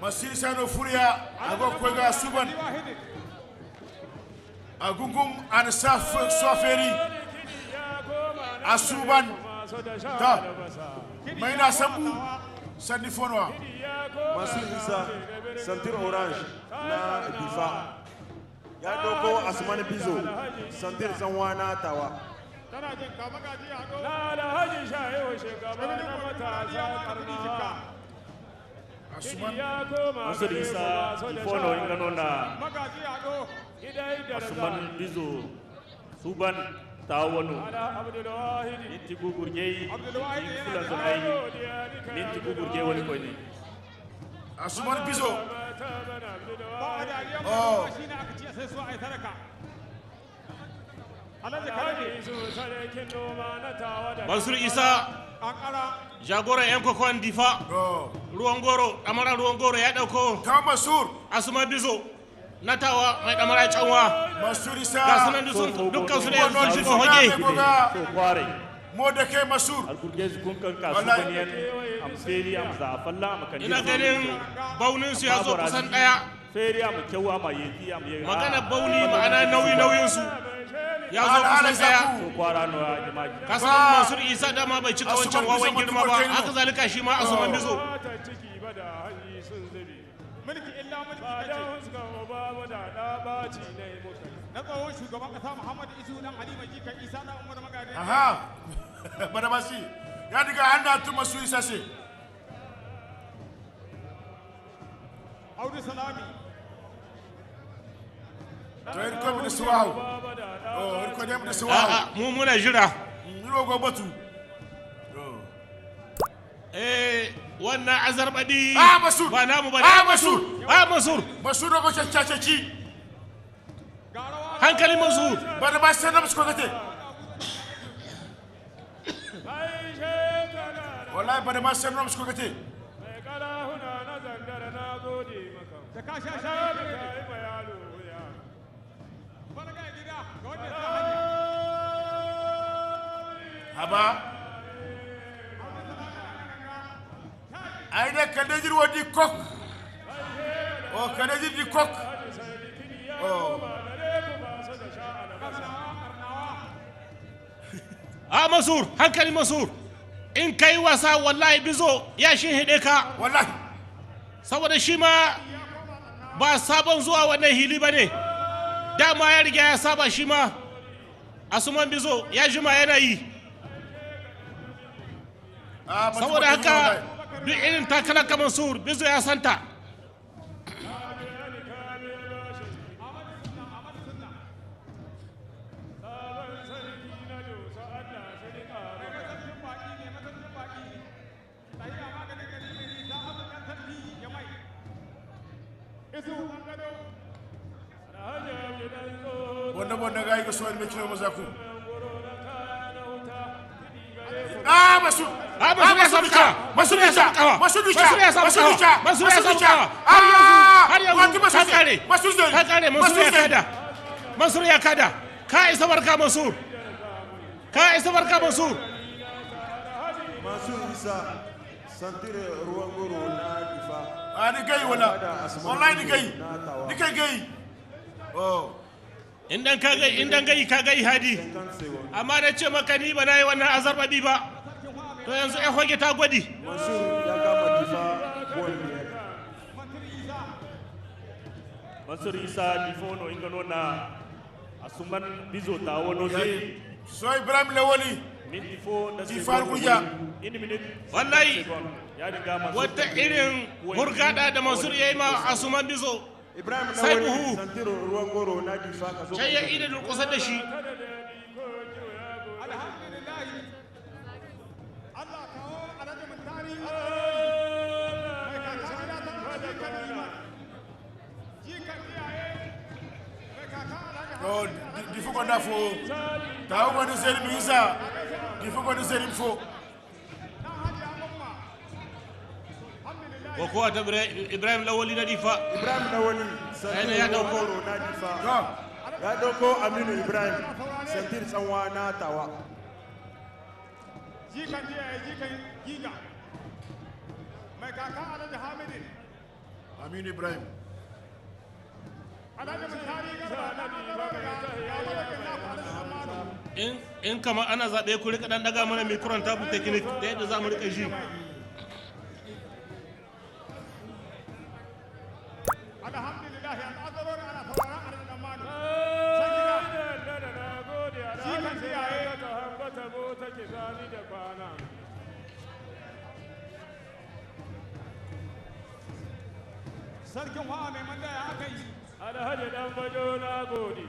Mansur Isa no furiya ago koga suban. Agungun an saferi asuban ta mai na sabu sandi fonwa. Mansur Isa sentir orange na difa. Ya doko Asmani Bizo sentir zanwana tawa. Tana jin ka magaji ado. La Haji Shahewa shugaba na matasa karna. Mansur Isa ifono ingano na Magaji ado. Asman Bizo Suban Tawano Minti Gugurgei Fulan Zonai Minti Gugurgei wani kwani Asman Bizo. Oh. Mansur Isa jagoran yan kokon difa ruwan goro amara ruwan goro ya dauko ta Mansur Asman Bizo na tawa mai damara canwa Mansur Isa ga sunan dukkan su ne yanzu shiga hoge so kware mo da kai Mansur alkurgezi kun kan kasu baniyan amferi am zafalla makan ina ganin baunin su ya zo kusan daya feri am kyawa ma yeti am yega magana bauni ma'ana nauyin su ya zo kusan daya so kwara no jama'i kasan Mansur Isa da ma bai cika wancan wawan girma ba haka zalika shi ma Asman Bizo mulki illa mulki kace na tsawon shugaban kasa Muhammad Isu dan Halima Jika Isa da Umar Magade aha bada basi ya diga handa tu Mansur Isa ce Audu Salami to yi ko da suwahu oh ko da suwahu mu muna jira yiro go batu wannan azarbadi Mansur ba namu ba Mansur Mansur ko chachachi hankali Mansur bada ba sai na musko gate wallahi bada ma sai na musko gate da ka sha shayi kai ma yalo ya barka gida ga wanda ta haba ai da kadajir wadi kok oh kadajir di kok oh Mansur hankali Mansur in kai wasa wallahi Bizo ya shi hide ka wallahi saboda shi ma ba sabon zuwa wannan hili bane dama ya riga ya saba shi ma Asman Bizo ya jima yana yi saboda haka duk irin takalar ka Mansur Bizo ya santa wanda ga yi ga suwar mai kilo mazaku Mansur ya samu kawa Mansur ya samu kawa har yanzu ka kare Mansur ya kada ka isa barka Mansur Mansur Isa sentir ruwan goro na difa. Ni gai wala wallahi ni kai gai oh indan gai ka gai hadi amma da ce maka ni ba nayi wannan azarbabi ba to yanzu ai hoge ta gwadi Mansur ya gama difa gol biyar. Mansur Isa difono ingano na Asman Bizo Tahowa zai so Ibrahim Lawali difar kuja wallahi wata irin hurgada da Mansur yayi ma Asman Bizo Ibrahim Lawali santiro ruwan goro na difa ka zo sai ya ida durkusa da shi Allah kawo alhaji mutari difu kwanda fo Tahowa ni Selim Isa difu kwanda Selim fo kokowa ta Ibrahim Lawali na Difa. Ibrahim Lawali Sai ya dauko na Difa. Ya dauko Aminu Ibrahim santir tsanwa na Tawa. Jikan giga mai kaka Alhaji Hamidin Aminu Ibrahim Alhaji Mutari in kama ana zaɓe ku rika dan daga mana micron tabu technique da yadda za mu rika ji. Alhamdulillah al'adarori ana sauraron Alhaji Damani jikan iyaye sarkin hawa mai mandaya aka yi Alhaji dan bajo na gode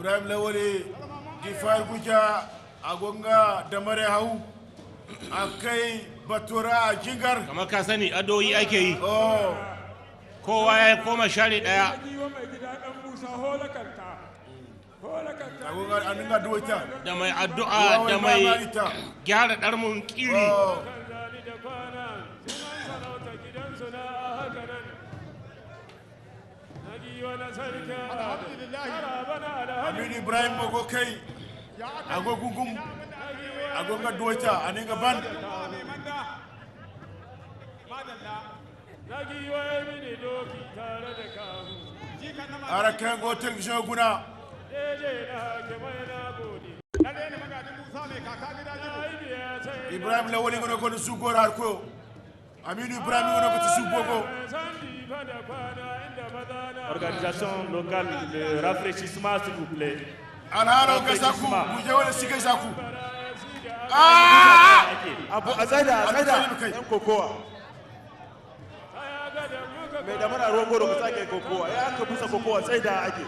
Ibrahim Lawali Gifar Guja Agonga da mare hau akai batura jingar kamar ka sani adoyi ake yi kowa ya koma share daya da mai addu'a da mai gyara darmun kiri Aminu Ibrahim Bogo kai agogugum agonga duwata aninga ban ara kengo television guna Ibrahim Lawali gono kono sugor harko Aminu Ibrahim gono ko subogo Organisation locale de rafraîchissement, s'il vous plaît. Alharo Gazaku, Bujawale Sige Zaku. Abu Azaida, yan kokowa. Mai da mara ruwan goro ka sake kokowa, ya aka busa kokowa sai da ake.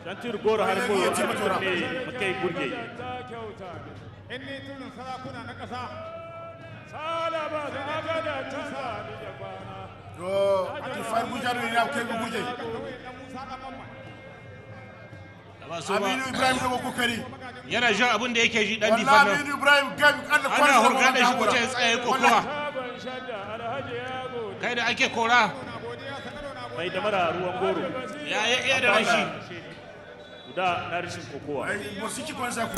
Santir goro har ko ne makai gurge. In ne tunin sarakuna na ƙasa. Sala ba da agada tasa ni da kwana. Yo, Gifar Guja ne ya kai guje. Aminu Ibrahim da kokari. Yana jin abin da yake ji dan Difa nan. Aminu Ibrahim gabi Allah ana hurga da shi kuce tsaye kokowa. Kai da ake kora. Mai da mara ruwan goro. Ya iya da rashi. Guda na rashin kokowa. Ai musiki kwanza ku.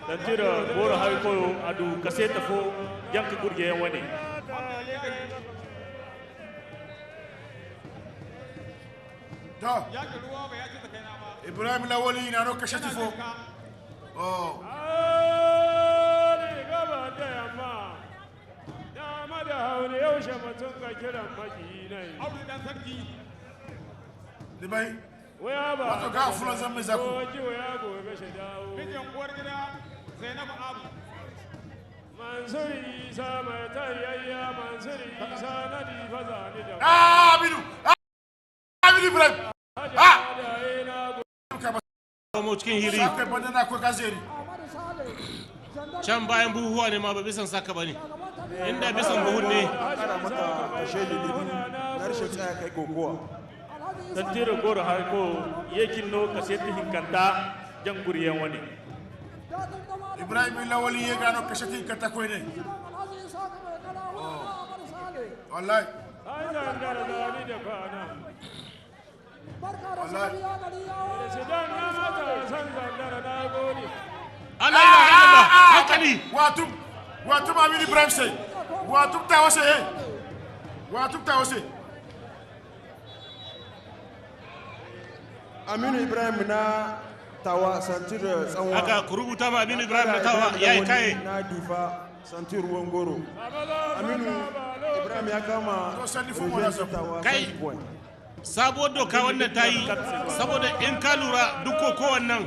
Dan tira goro har koyo adu kaseta fo yanka gurge yan wani. To Ibrahim Lawali na roka shati fo. Oh. gaba da yamma. Dama da haure yaushe mutum ka kiran makinai. Audu dan sarki. Libai. Waya ba. Wato ga fulan zan mai zaku. Koji waya gobe shi dawo. Mijin uwar gida Zainabu Abu. Mansur Isa mai tarayya Mansur Isa na Difa zani da. Aminu. Aminu Ibrahim. Mu cikin hiri. Sakai banda na ko gazeri. Can bayan buhuwa ne ma ba bisan saka bane. Inda bisan buhun ne. Ana maka shedi libi na rashin tsaya kai kokowa. Dan tira goro har ko yekin no kaseta hinkanta jan guriyan wani. Ibrahim Lawali ya gano kashatin kata ko ne. Wallahi. Ai zangara zani da kwana. Wallahi. Sidan na mata san zangara na gode. Allah ya Allah hankali. Watum Aminu Ibrahim sai. Watum tawase eh. Watum tawase. Aminu Ibrahim na Tawa santir tsanwa. Aka ku rubuta ma Aminu Ibrahim na Tawa yayi kai. Na Difa santir ruwan goro. Aminu Ibrahim ya kama Tawa kai. Sabuwar doka wannan ta yi saboda in ka lura duk kowannan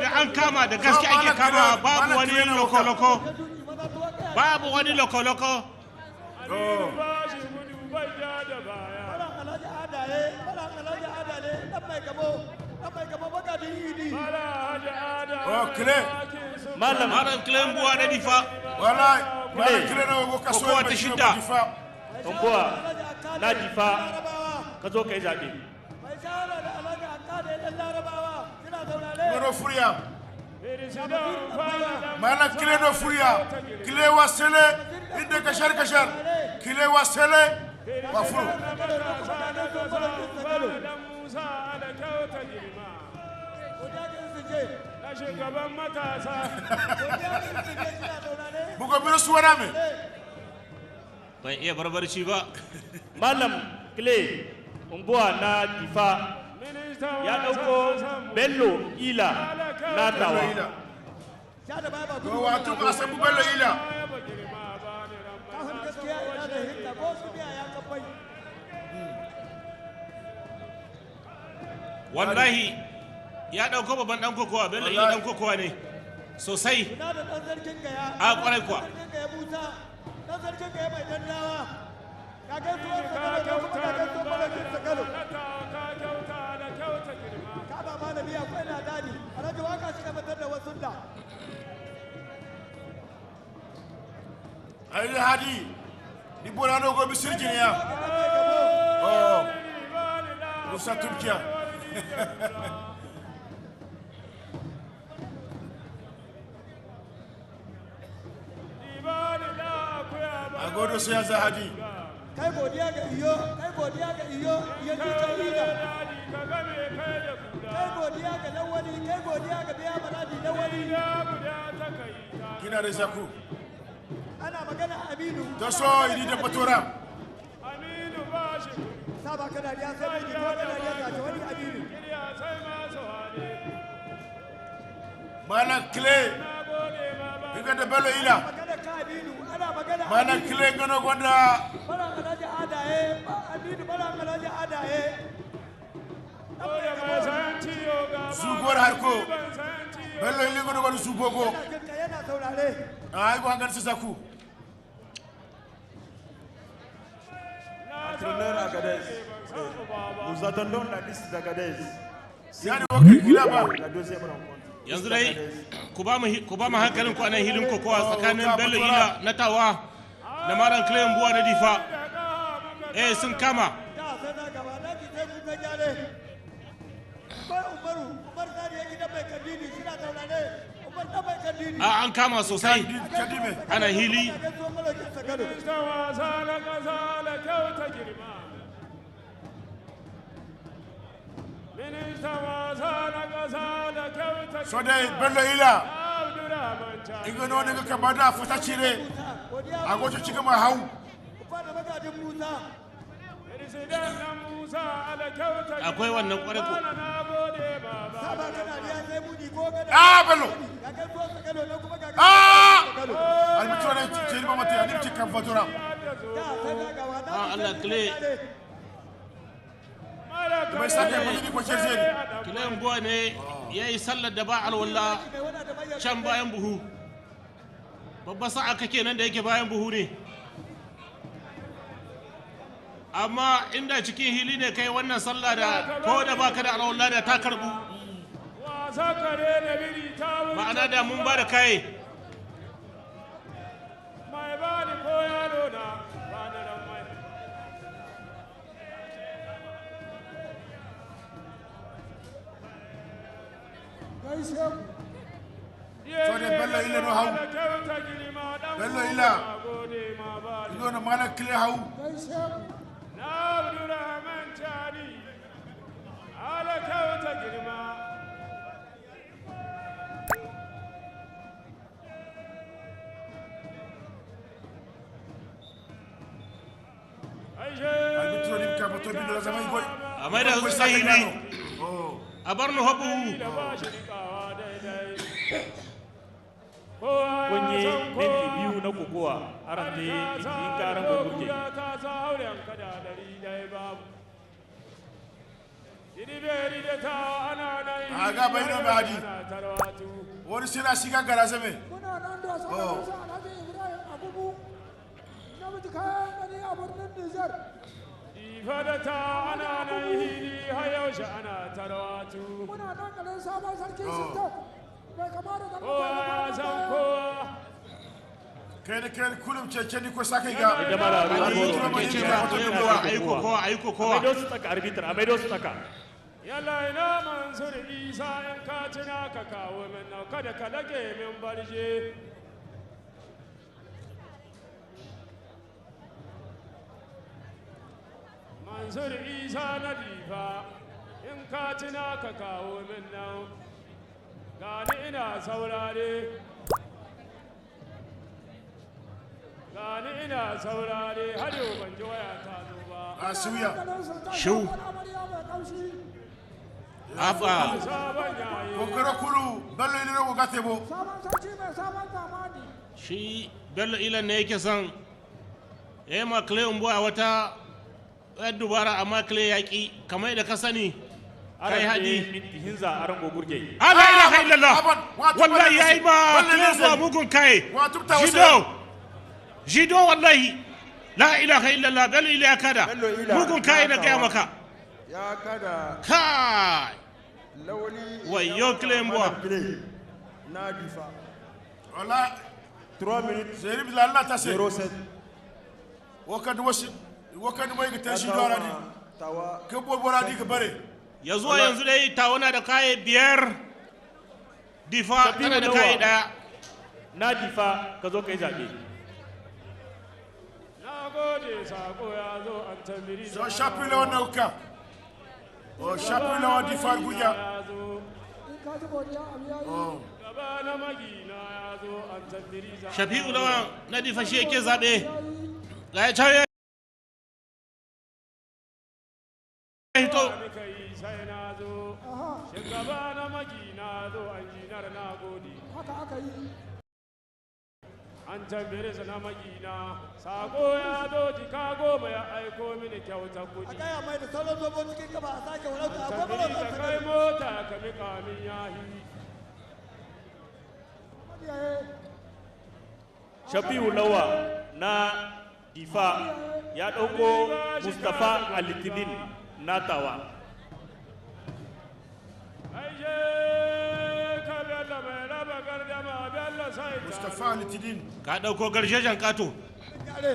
da an kama da gaske ake kama babu wani loko-loko aminu ba shi gudu bai ja da baya Malam Alhaji Adaye, Malam Alhaji Adaye, dan mai gabo baka da idi. mala haji ada Oh, kile. malam Kilen buwa na difa. Wallahi, malam kile na go kaso Kokowa ta shidda. Kumbuwa na difa ka zo ka yi zaɓe. Mai shawara da Alhaji Akade dan Larabawa, kina saurare. Ngono furiya. Firisidan fara dan Malam kile no furiya. Kile wasele inde kashar. Kile wasele wa furu. Musa da kyauta girma Godiya ga su je. na shugaban matasa Godiya ga su je kina saurare. Bugo biro suwara me. Ban iya barbarci ba. Malam Kile Kumbuwa na difa ya ɗauko Bello Ila na Tawa. Sha da baba Go gudu. wato ba san bubello ila. Kafin gaskiya ina da hinta ko su biya ya kafai. Wallahi ya dauko babban dan kokowa, Bello ila dan kokowa ne sosai. Ina da dan sarkin gaya. A kwarai kuwa. Dan sarkin gaya Musa. Dan sarkin gaya mai dandawa. Ka ga tuwon sakalo ko kuma ka ga tuwon malakin sakalo. Ka ba malami akwai na dani. Alhaji waka shi ka fitar da wasu da. Ai hadi. Ni bola no go bisirkin ya. Oh. Musa Turkiya. Agodo sai ya zahadi. Kai godiya ga iyo, iya duka ina. Kai godiya ga lawali, kai godiya ga biya maladi lawali. Kina da zaku. Ana magana Aminu. Da so idi da batora. Aminu ba shi Saba ka dariya sai miji ko ka dariya ta ce wani Aminu. ya sai masu hali Malam kile. Diga da Bello ila. Magana ka Aminu, ana magana Malam kile ngono gonda. Bara Alhaji Adaye, Aminu bara Alhaji Adaye. da mai san ciyo ga Zugor harko. ban san ciyo Bello ila ngono gonda zugogo. Yana saurare. Ai go hangar sa zaku. Entraîneur Agadez. Nous attendons la liste d'Agadez. Yani wakil kila ba. La deuxième rencontre. Yanzu dai ku ba mu hankalin ku a nan hilin kokowa tsakanin Bello ila na Tawa da Malam Kilen buwa na difa. Sun kama. Da sai na gaba na ki sai kuka jare. Umar Sani ya gidan mai kadini shi na saurare. Umar da mai kadini. An kama sosai. Kadime. Ana hili. Ka zo malakin sakalo. ta wasa na kasa da kyauta girma minista wasa na kasa da kyauta So dai Bello ila. Abdurrahman Chani Ingono ne ka bada futa cire. Agoto ciga ma hau. Uba da magadin Musa. President na Musa da kyauta Akwai wannan kwarai ko. na gode baba Saba ka dariya sai mudi ko ga da. Ah Bello. Ka ga zo sakalo ne kuma ga Ah! sakalo. Almitro ne ce ba mata ya nimci kan batora. Da sai na gaba na ki Allah sai Kile. kuka jare. Bai sake ba ni ko cerze ni. Kilen buwa ne ya yi sallar da ba alwala Mai wada da bayyana. can bayan buhu. Babba sa'a kake nan da yake bayan buhu ne. Amma inda cikin hili ne kai wannan sallah da ko da baka da alwala da ta karbu. wasa kare da biri ta wuce Ma'ana da mun ba da kai. mai bani ko yaro na ba da ran mai gaishe ku. So dai Bello ila no hau. da kyauta girma dan Bello ila. gode ma ba Ingono Malam kile hau. Gaishe ku. na Abdurrahman Chani ala kyauta girma Almitro ne ka bato bi da zaman goy. A mai da su sai hili. Oh. A bar nu habu. Kun yi minti biyu na kokowa aran da in karan gurgurke. Aga bai no ba hadi. Wani sina shiga gara zame. Muna nan da sauran Alhaji Ibrahim Abubu. Namiji kayan gani a birnin Nijar. Ifadata ana nan hili har yaushe ana tarwatu. Muna nan garin sabon sarki Sinto. Bai kama da zama Kowa ya san kowa. kai kullum cece ni ko saka ga aiko kowa amaido su taka arbitrar amaido su taka Yalla ina Mansur Isa in ka tuna ka kawo min na kada ka lage min barje. Mansur Isa na difa in ka tuna ka kawo min nan gani ina saurare har yau ban ji waya ta zo ba. Asuya shu afa kokoro kulu bello ile ro gate bo Sabon sarki mai sabon zamani. shi bello ilan ne yake son ma clay umbo a wata dubara amma clay yaki kamar da ka sani kai hadi hinza aran gogurge la ilaha illallah wallahi yayi ma clay zuwa mugun kai jido wallahi la ilaha illallah bello ila ya kada mugun kai na gaya maka ya kada kai lawali wayo clay mbo na difa wala 3 minutes zerib la Allah ta se 07 wakad mai ga tashi gara ni tawa ke bora di ka bare ya zuwa yanzu dai tawana da kai biyar difa tana da kai daya na difa ka zo kai zabe Na gode sako ya zo an tambiri. so shapi la wannan ka o shapi la wadi far guja In ka ji godiya abu ya yi. Gaba na magina ya zo an tambiri. shafi'u lawa na difa shi yake zabe ga ya tayo hito Sai na zo. Shugaba na magina zo an jinar na gode. Haka aka yi. An tambiri na magina. Sako ya zo Chicago mai aiko mini kyautar A kuɗi. gaya mai da sauran zobo cikin gaba a sake wani akwai Tambiri mara da kai mota ka miƙa min yahi. shafi'u lawa na difa ya dauko mustafa alitinin natawa Aije ka bella mai raba gardama bella sai ta. Mustafa Litinin ka dauko garshejan kato Kare.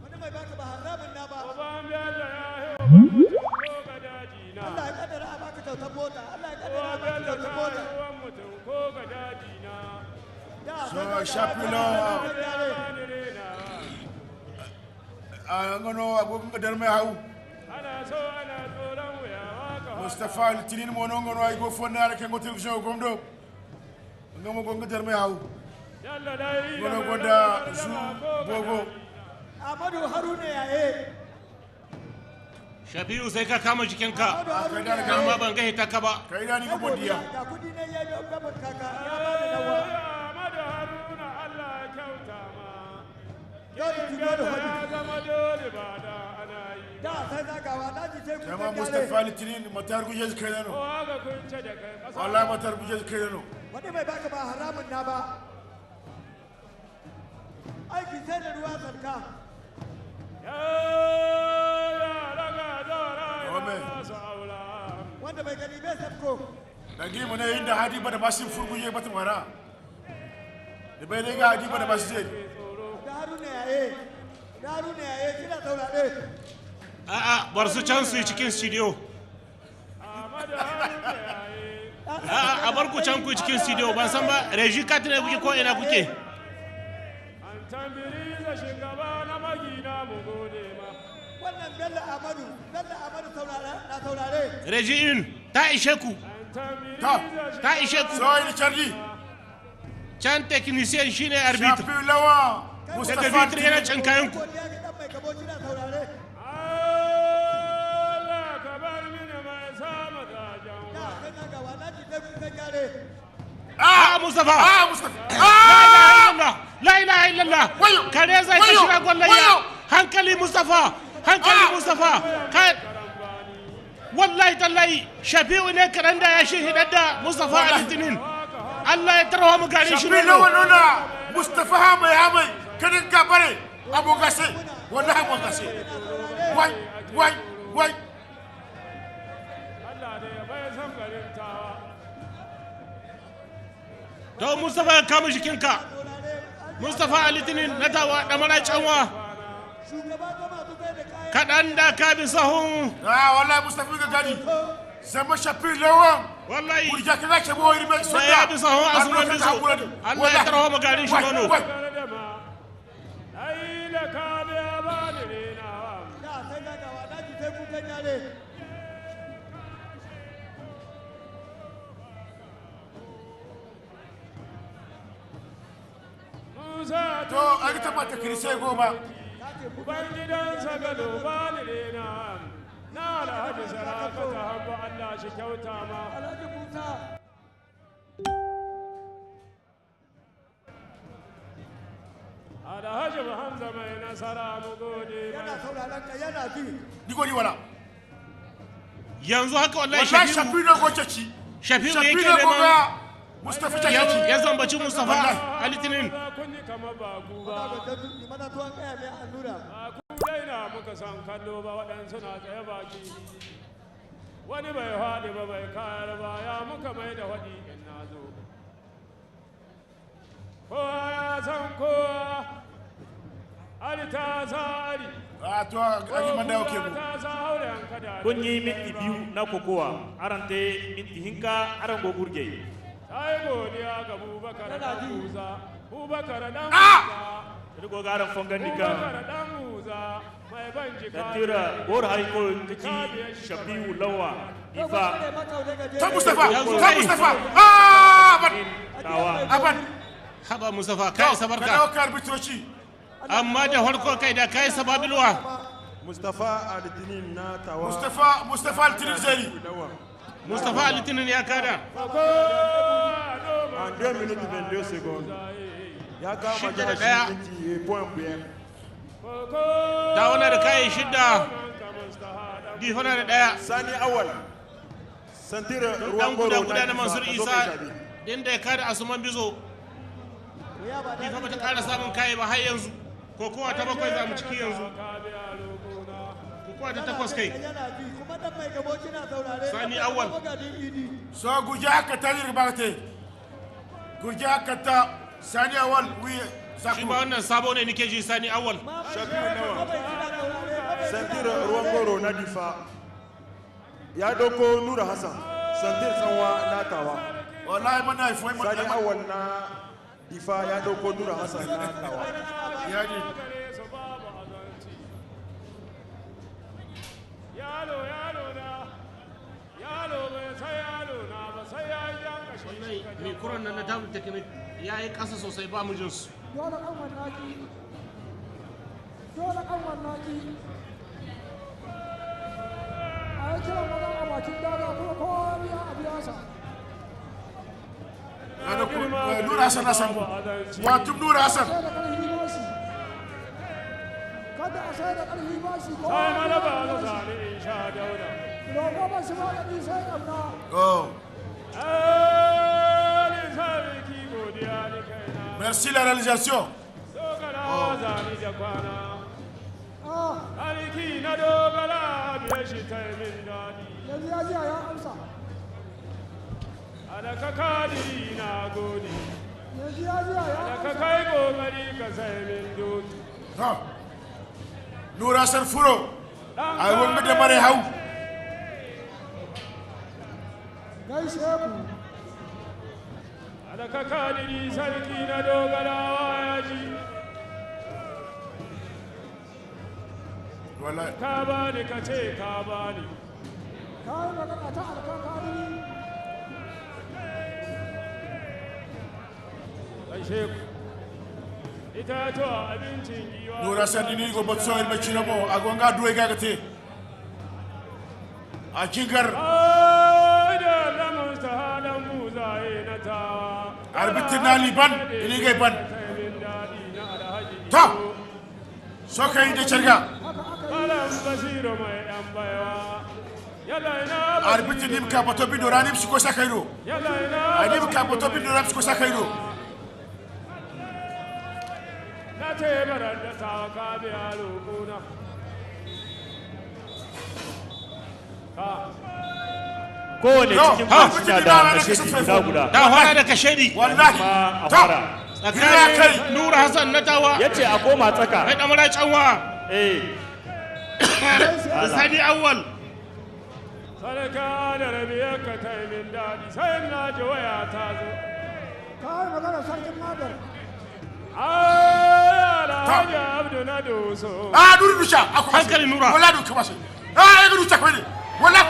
Wani mai baka ba haramun na ba. Ban bella ya yi wa mutum ko ga daji na. Allah ya kaddara a baka kyautar mota. Allah ya kaddara Wa a baka bella kyautar ka mota. yi wa mutum ko ga daji na. so shapi la ngono agogo ga darme haw Ana so ana tsoron wuyawa ka Mustafa Litinin mo no ngono ay go fonna rek ngo television gomdo ngamo go ga darme haw Yalla dai ngono goda su bogo Amadu Haruna yaye. shafi'u sai ka kama jikinka kai da ga amma ban ga hita ka ba kai da ni go bodiya Ga kudi ne ya yi gaban kaka ya ba da nawa. Amadu Haruna Allah ya kyauta ma. Yau da tuno da hudu. Ya zama dole ba da ana yi. Da sai zagawa na ji sai jama kuka Mustafa Litinin matar guje kai no Kowa ga kunce da kai ƙasa. wallahi matar guje kai no Wani mai baka ba haramun na ba. Aiki sai da ruwa sarka. Wanda bai gani bai sabko. dagi mo ne inda hadi bada basin furguje bata mara da bai ne ga hadi bada basin Da Haruna yaye. Da Haruna yaye kina saurare. a'a bar su can su yi cikin studio a'a a bar ku can ku yi cikin studio ban san ba reji katin ne kuke ko ina kuke An tambiri za shugaba na magina mu gode ma. Wannan Bello Amadu saurare. reji in ta ishe ku ta ishe ku so ni charli can technician shine arbitr shafi lawa daga Mustafa vitri yana can kayan ku Godiya ga dan mai kabo kina saurare. Allah ka bar mini mai sama da janwa. Da kai na gawa na ji sai kuka gyare. Mustafa Mustafa la ilaha illallah kare zai ka shiga gwallayya hankali Mustafa kai wallahi tallahi shafi'u ne karanda ya shi hidadda Mustafa Alitinin Allah ya tarwa mu gari shi shafi lawa nuna Mustafa hamai kadin gabare abogase wallahi abogase wai Allah da ya bai san garin tawa to Mustafa ya kama jikinka Mustafa Alitinin na Tawa da mara canwa kaɗan da ka bi sahun wallahi Mustafa ga gani zama shafi lawan wallahi burja kana ke bo irme so ya bi sahun asuman biso Allah ya tarho magarin shi nono ai da ka da ba ni na da sai ga wada ji sai ku ganya ne to an tabbata kirisai goma ubangidansa gado ba ni na alhaji saraka ta hagu Allah shi kyauta ma alhaji musa alhaji hamza mai nasara mu gode yana sauraron ka yana ji digoni wala yanzu haka wallahi shafi na goce Shafi'u yake neman Mustafa Jaki ya zambaci Mustafa Alitinin kama ba ku ba mana tuwon kaya mai allura ku daina muka san kallo ba waɗansu na tsaye baki wani bai haɗe ba bai kayar ba ya muka mai da waɗi in na zo kowa ya san kowa alita sari to ani manda yake mu kun yi minti biyu na kokowa arante minti hinka aran gogurge ai godiya ga Bubakar dan Musa Bubakar dan Musa rigo garan fongan dika Bubakar dan Musa mai banji ka tira gor hay ko taki Shafi'u lawa difa ta Mustafa aban haba Mustafa kai sabarka ka dawo karbitroci amma da farko kai da kai sababilwa Mustafa Alitinin na Tawa Mustafa Alitinin zeri Mustafa Alitinin ya kada en 2 minutes 22 secondes ya kama Shidda da jashi ɗaya. minti point biyar da wannan da kai shidda difana da daya Sani Awal santira dan ruwan goro guda na Mansur Difa, Isa ka zo kai din da ya kada Asuman Bizo difa bata kara samun kai ba har yanzu kokowa ta bakwai za mu ciki yanzu kokowa ta takwas kai yana ji kuma dan mai gabo kina saurare Sani Awal so guja ka ta yirbate guja ka ta Sani Awal wi shi ba wannan sabo ne nake ji Sani Awal Shafi'u nawa santira ruwan goro na Difa ya doko Nura Hassan santir sanwa na Tawa wallahi mana ifoi Sani Awal na Difa ya doko Nura Hassan na Tawa ya ji yalo bai sai yalo na ba sai ya yi jan kashi mai kuran nan na tablet technique ya yi kasa sosai ba mu jin su dole kan wannan a yi kiran maza a bakin daga kuma kowa ya a biya sa Nura Hassan na samu wato Nura Hassan sai da ƙarfi ba shi kada a sai da ƙarfi ba shi kowa sai ya mana ba biya za sa sani in sha dauda roƙo ba shi ba da sai ƙamna oh ali sarki godiya ni kaina merci la réalisation dogara zani da kwana aliki na dogara biya shi ta min daɗi yanzu ya jiya ya amsa alaka kadiri na gode yanzu ya jiya ya alaka amsa kai kokari ka sai min doki ha Nura Hassan furo ai wanda da mare hau gaishe ku alaka kadiri sarki na dogara ya ji wallahi ka bani ka ce ka bani kayan magana ta alkan kadiri gaishe ku ita to abincin giwa Nura Hassan ni go botso il machino mo agonga duwe gagate a kigar da lamun sahadan muza na tawa arbitre na liban ini gay ban ta so kai da charga alam basiru mai yan baiwa yalla ina arbitre nim ka boto bi doranim siko sakairo yalla ina anim ka boto bi doranim siko sakairo na ce barar da ta ka biya roƙona ka kowane cikin masu na da kashedi guda ta fara da kashedi wallahi a fara tsakanin Nura Hassan na Tawa ya ce a koma tsaka mai damara canwa Sani Awwal sadaka da rabiyar ka ta min daɗi sai na ji waya ta zo kai magana sarkin madar Alhaji Abdu na doso Nuru Dusha hankali Nura wala du kuma sai ya gudu ta kwani wala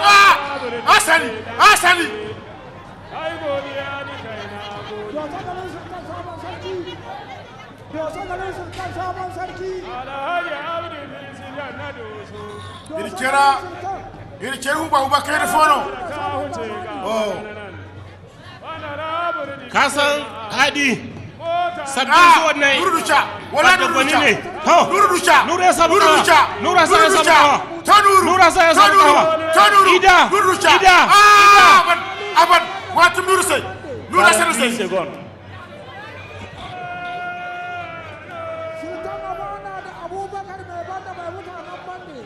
asali ai godiya ni kai na dosa garin sultan sabon sarki dosa garin sultan sabon sarki Alhaji Abdu bin Sijan na doso irkera uba kai da fono ta huce ga ka san hadi sabbin zuwan nan Nuru Dusha wala da gwani ne Nuru Dusha Nura ya samu kawa Nura sa ya samu kawa Nura sa ya samu kawa Ida Nuru Dusha Ida aban watu Nuru sai Nuru sai sultan abana da abubakar mai banda mai mutanen bande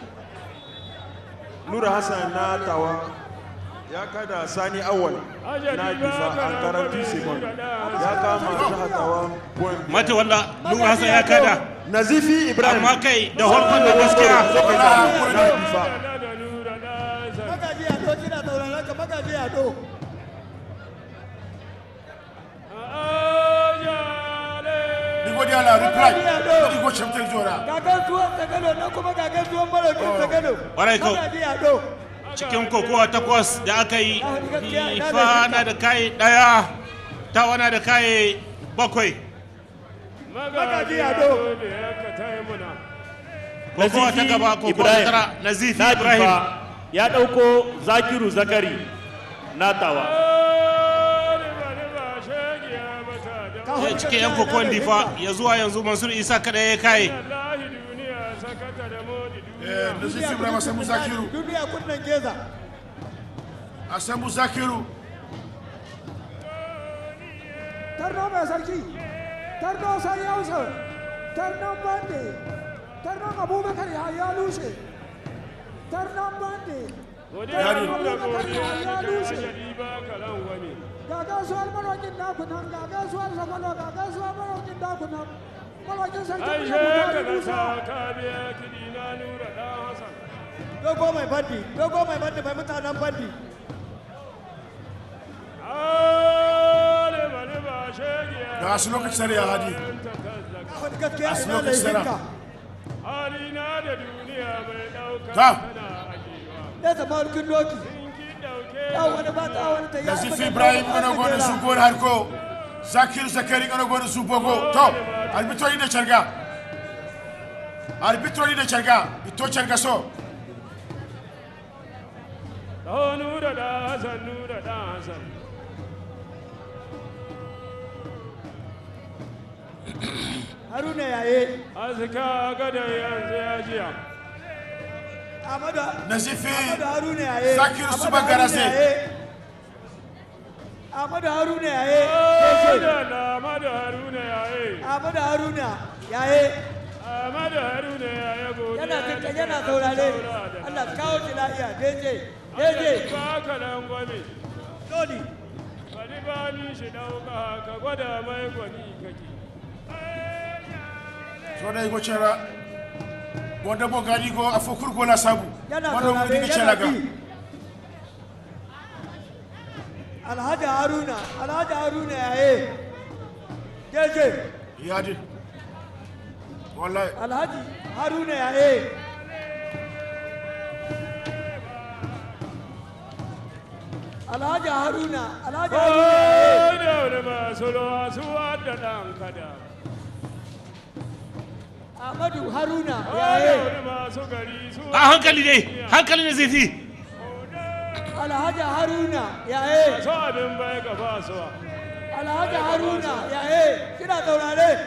Nura Hassan na Tawa ya kada Sani Awal na Diffa an 40 seconds ya kama jihar Tawa point mata walla Nura Hassan ya kada Nazifi Ibrahim amma kai da holkon da gaskiya na Diffa magaji ado kina tauraron ka magaji ado ni godi ala reply ni go chapter jora gagan tuwon sagalo na kuma gagan tuwon marokin sagalo Warai ko. magaji ado cikin kokowa takwas da aka yi Diffa na da kai daya Tawa na da kai bakwai magaji ado ka ta yi muna kokowa ta gaba kokowa ta tara Nazifi Ibrahim ya ɗauko Zakiru Zakari na Tawa ya cike yan kokon Diffa ya zuwa yanzu Mansur Isa kada ya kai Nazifi Ibrahim Asamu Zakiru duniya kunnan geza Asamu Zakiru tarno mai sarki tarno sai yausa tarnon bande tarnon abubakar ya lushe tarnon bande godiya nuna godiya ni da ajali ba kalan wani ga gaisuwar marokin dakunan ga gaisuwar sakwalo ga gaisuwar marokin dakunan marokin sarki ai ya she mutu ka da da musa sa ka biya kidi na Nura dan Hassan dogo mai bandi mai mutanen bandi ale bane ba shegiya da su lokaci sare ya hadi wani gaskiya Asu ina lokaci sara. laifinka halina da duniya mai dauka Ta. tana ajewa ya zama rikin doki in ki dauke ya wani ba ta wani ta yi Nazifi Ibrahim gona gona su gona harko Zakiru Zakari gona gona su bogo to arbitrori da charga ito charga so oh Nura da Hassan haruna yaye azka gada yanzu ya jiya amadu Nazifi haruna yaye Zakiru Amadu Suba Garase. Haruna yaye. Amadu Haruna yaye Amadu Haruna yaye Amadu Haruna yaye Amadu Haruna yaye godiya yana kankan yana saurare Allah ka kawo shi lafiya daidai ba ka nan gwami doli wani ba ni shi dauka ka gwada mai gwani kake so da igo chera gonda bo gadi go afokur go la sabu yana wanda mu saurare ni yana chelaga bi Alhaji Haruna yaye daidai yadi wallahi Alhaji Haruna yaye Alhaji Haruna yaye da wani masu ruwa su wadda ɗan kada Amadu Haruna da yaye wani masu gari su a hankali ne Nazifi Alhaji Haruna yaye su abin bai gaba suwa Alhaji Haruna yaye kina saurare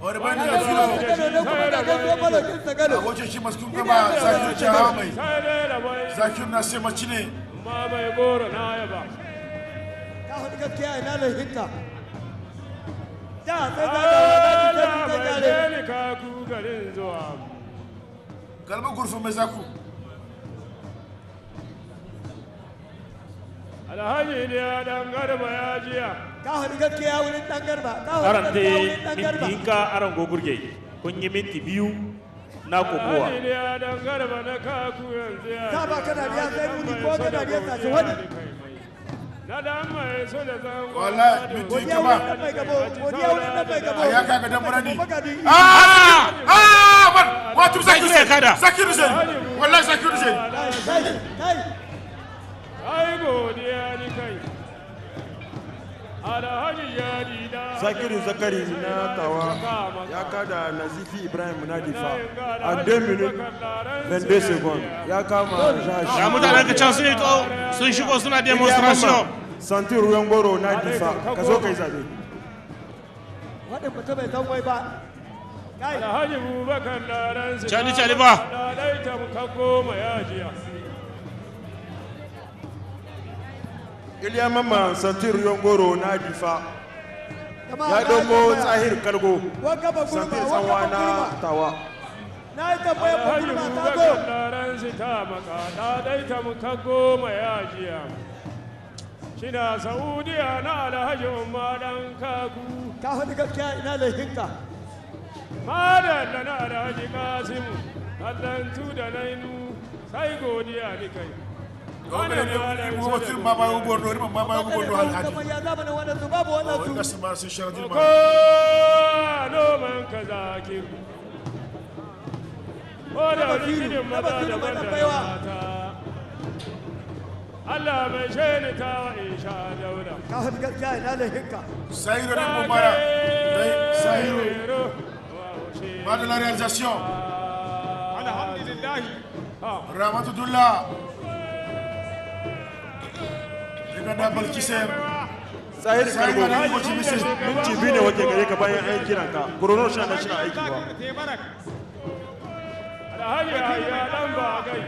wani bani Ana da zuwa filo sagalo ne kuma da gaisuwar malakin a sagalo wajen shi masu kuma ba zakir ce hawa mai sai dai da bai zakir na sai maci ne ma mai goro na yaba ka faɗi gaskiya ina laifinka da sai za ka mai ka ku garin zuwa Galba gurfu mai zaku. Alhaji ne ya dan garba ya jiya. Ka haɗu gaskiya wurin dan garba. Arante minti ka aran gogurge. Kun yi minti biyu na kokowa. Alhaji ne ya dan garba na kaku yanzu ya. Ta ba kana da sai muni ko kana da ta wani. Na dan mai so da zango. Wallahi minti kama. Godiya wurin dan mai gabo. Ya kaga dan barani. Wato Zakiru kada. Zakiru sai. Wallahi Zakiru sai. Kai. Ai godiya ni kai. Alhaji ya dida. Zakiru Zakari na Tawa ya kada Nazifi Ibrahim na Diffa a 2 minutes 22 seconds ya kama Ya mutanen ka can sun shigo suna demonstration. Santi ruwan goro na Diffa ka zo kai zabe. Wadin mutum bai san wai ba. Alhaji Bubakar Laran su. Cali ba. Lalai ta muka goma ya jiya. Iliya Mamman Santi ruwan goro na Diffa ya dogo tsahir kargo Santi tsawa na Tawa. Na yi tambayar Alhaji mutum ta go. Bubakar Laran su ta maka lalai ta muka goma ya jiya. Shina Saudiya na Alhaji Umar dan kaku. Ka haɗu gaskiya ina da hinka. Madalla na Alhaji Kasimu, Allantu da Nainu, sai godiya ni kai. Wannan ne mu mutum baba ya borno ne baba ya borno alhaji. Kamar ya zama na wannan su babu wannan su. Wannan su ma sun sharadi Ko ma. no man kaza ki. Ko da rikinin maza da banda mata. Allah mai shaini ta wa insha daula. Ka haɗu gaskiya ina da hinka. Sahiru ne Bomara. Sahiru. Pas de la réalisation. Alhamdulillah. Rahmatullah. Rigada Balkisem. Tsahir kargo minti biyu ne waje gare ka bayan an kiran ka korono sha na shirin aiki ba. Alhaji ya dan ba gai.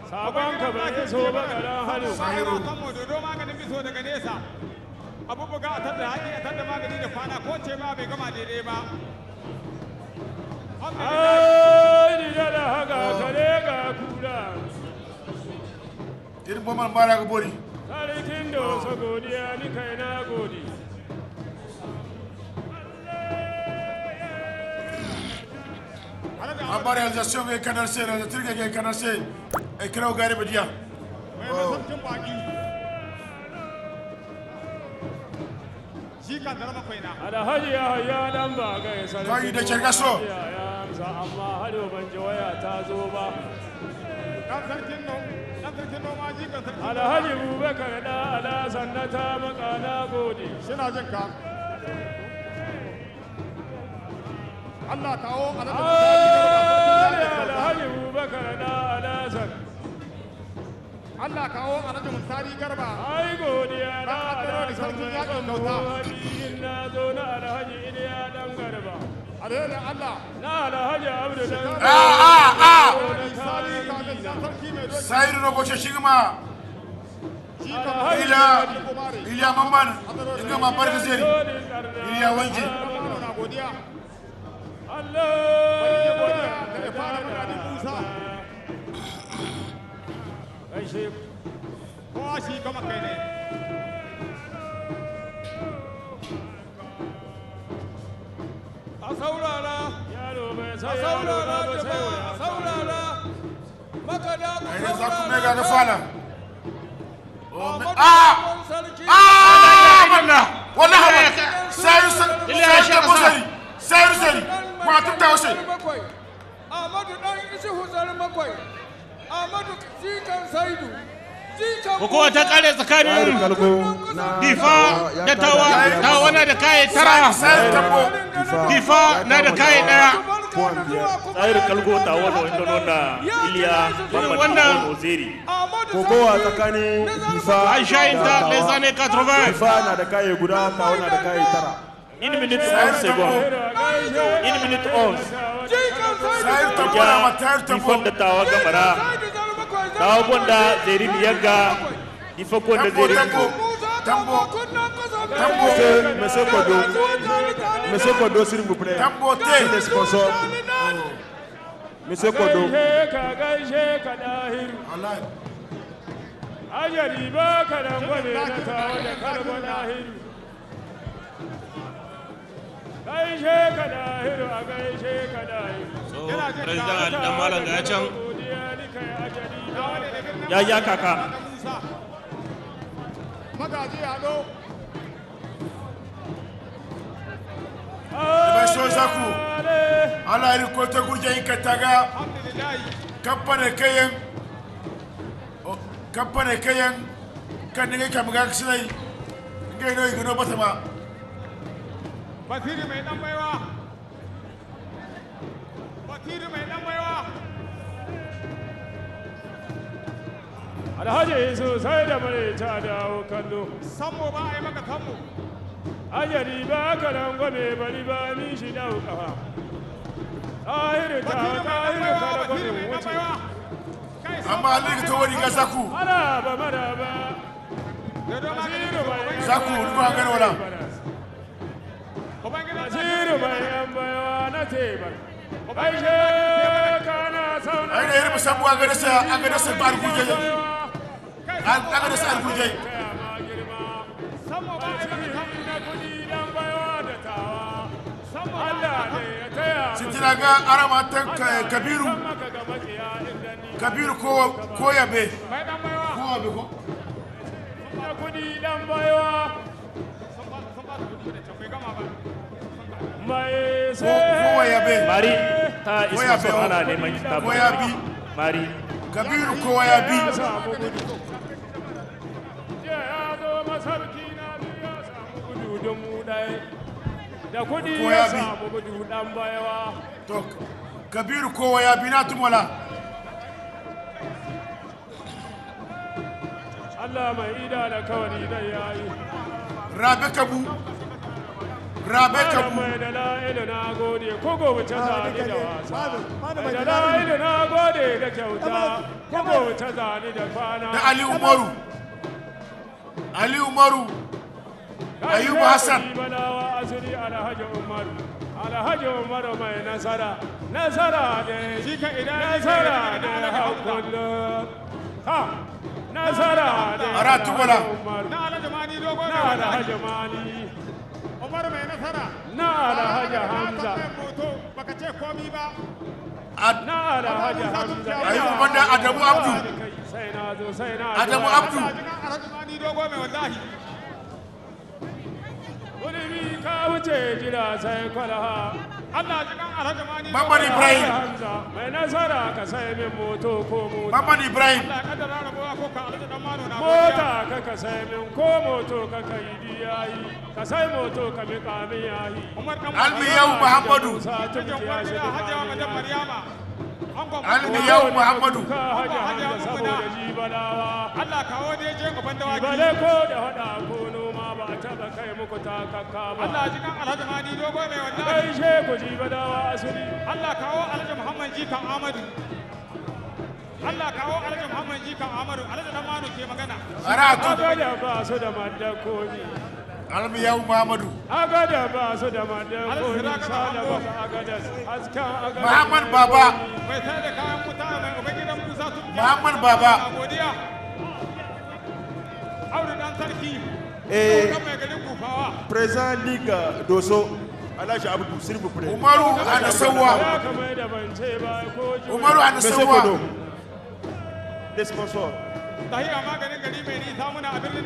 Sabon ka bai so ba garan hannu. Sahiru. Kan mu dodo maganin biso daga nesa. Abu buga a tada haƙi a tada magani da kwana ko ce ma bai gama daidai ba. Ai ni da haka kare ga kura. Irin bomar bara ga bori. Sarkin dosa godiya ni kai na gode. En bas réalisation avec Canal C, réalisateur avec Canal C. Et Krao Gare Bedia. Mai masaukin baki. Shi kan da bakwai na. Alhaji ya dan ba gai sarkin. Kai da Cergaso. Amma har yau ban ji waya ta zo ba. Dan sarkin noma shi kan sarkin. Alhaji Bubakar da Alhassan na ta maka na gode. Shina jin ka. Allah kawo Alhaji Bubakar da Alhassan. Allah kawo Alhaji Mutari Garba. Ai godiya da Alhaji sarkin yakin kyauta. Hadiyin na zo na Alhaji Iliya dan Garba. Alheri Allah. Na Alhaji Abdu dan Sahiru no boce shigma. Iliya Mamman. Inga ma barka zeri. Iliya Wanji. Godiya. Allah. Da fara mutane Musa. Gaishe Kowa shi kama kai ne. A saurara. yaro mai A sai saurara jama'a. A saurara. Makada ku Ai za ku saurara. mega da fala. Wallahi Sahiru ma tun ta wasai. Ahmadu dan Isuhu Zari Makwai. Ahmadu Jikan Saidu. Kokowa ta kare tsakanin Diffa da Tawa. Tawa na da kai tara. Diffa na da kai daya. Tsahir kalgo Tawa da wanda nuna Iliya Mamman Ozeri. Kokowa tsakanin Diffa Aisha Inta les années 80. Diffa na da kai guda Tawa na da kai tara. 1 minute 11 secondes. 1 minute 11. Sahiru tambara matar Diffa da Tawa gamara. Tawa gonda Zeri Liyaga. Diffa gonda Zeri Liyaga. Tambo. Monsieur Kodo, s'il vous plaît. Les sponsors. Monsieur Kodo. President dan malam ga can ya kaka magaji ado bai so zaku ala ri ko ta gurje in ka taga kampane kayan kan ne ka muga sai ngai no igno batama batiri mai dan baiwa alhaji su sai da mare ta dawo kallo sammo ba a yi maka sammo ajari ba ka nan gome bari ba ni shi dawo kafa tahiru ka da gome wuce amma alika to wani ga zaku maraba zaku ko ga wala Ziru bai yan baiwa na tebar aishe kana sauna ai da yarba samu aga da sa bar guje aga da sa guje sama ba na kudi dan baiwa da tawa sama Allah ne ya taya sitina ga arama tan kabiru ko yabe mai dan baiwa ko yabe ko na kudi dan baiwa kowa yabe mari ta isa so ana neman kitabu kowa yabi mari kabiru kowa yabi ya zo masarki na ya samu gudu don mu dai da kudi Kowa ya yabi. samu gudu dan baiwa to kabiru kowa yabi na tumola Allah mai ida da kawari dai yayi rabe kabu mai da la'ilu na gode ko gobe ta zani da wasa mai da la'ilu na gode da kyauta ko gobe ta zani da kwana da Ali Umaru Ayuba Hassan balawa asiri alhaji umaru mai nasara da jika idan nasara da hakullu ha nasara da Aratu wala na alhaji mani dogo na alhaji mani Umar mai nasara na alhaji Hamza baka ce komi ba na alhaji Hamza Ayuba banda Adamu Abdu sai na zo Adamu Abdu alhaji mani dogo mai wallahi wani ka wuce jira sai kwalaha Allah ji kan alhaji mani Mamman Ibrahim Hamza mai nasara ka sai min moto ko mota Mamman Ibrahim Allah ka da rabuwa ko ka alhaji dan mano na mota ka sai min ko moto ka kai diyayi ka sai moto ka mi kami yayi Almiyau Muhammadu Almiyau Muhammadu Allah kawo ne je gaban dawaki bale ko da hada ko noma ba taba kai muku takakka ba Allah ji kan alhaji mani dogo mai wallahi kai she ku ji badawa asuli Allah kawo alhaji Muhammad ji kan Ahmadu Allah kawo alhaji Muhammad ji kan Ahmadu alhaji dan mano ke magana Aratu da ba su da madakoni Almiyau Muhammadu agada ba su da madakoni sada ba agada aska agada Muhammad Baba mai sai da kayan mutane mai ubangidan Musa tun Muhammad Baba godiya Audu dan sarki Président Ligue Dosso, Alhaji Abdou, s'il vous plaît. Umaru Anasawa Umaru Anasawa Les sponsors. Tahiya maganin gari mai nisa muna a birnin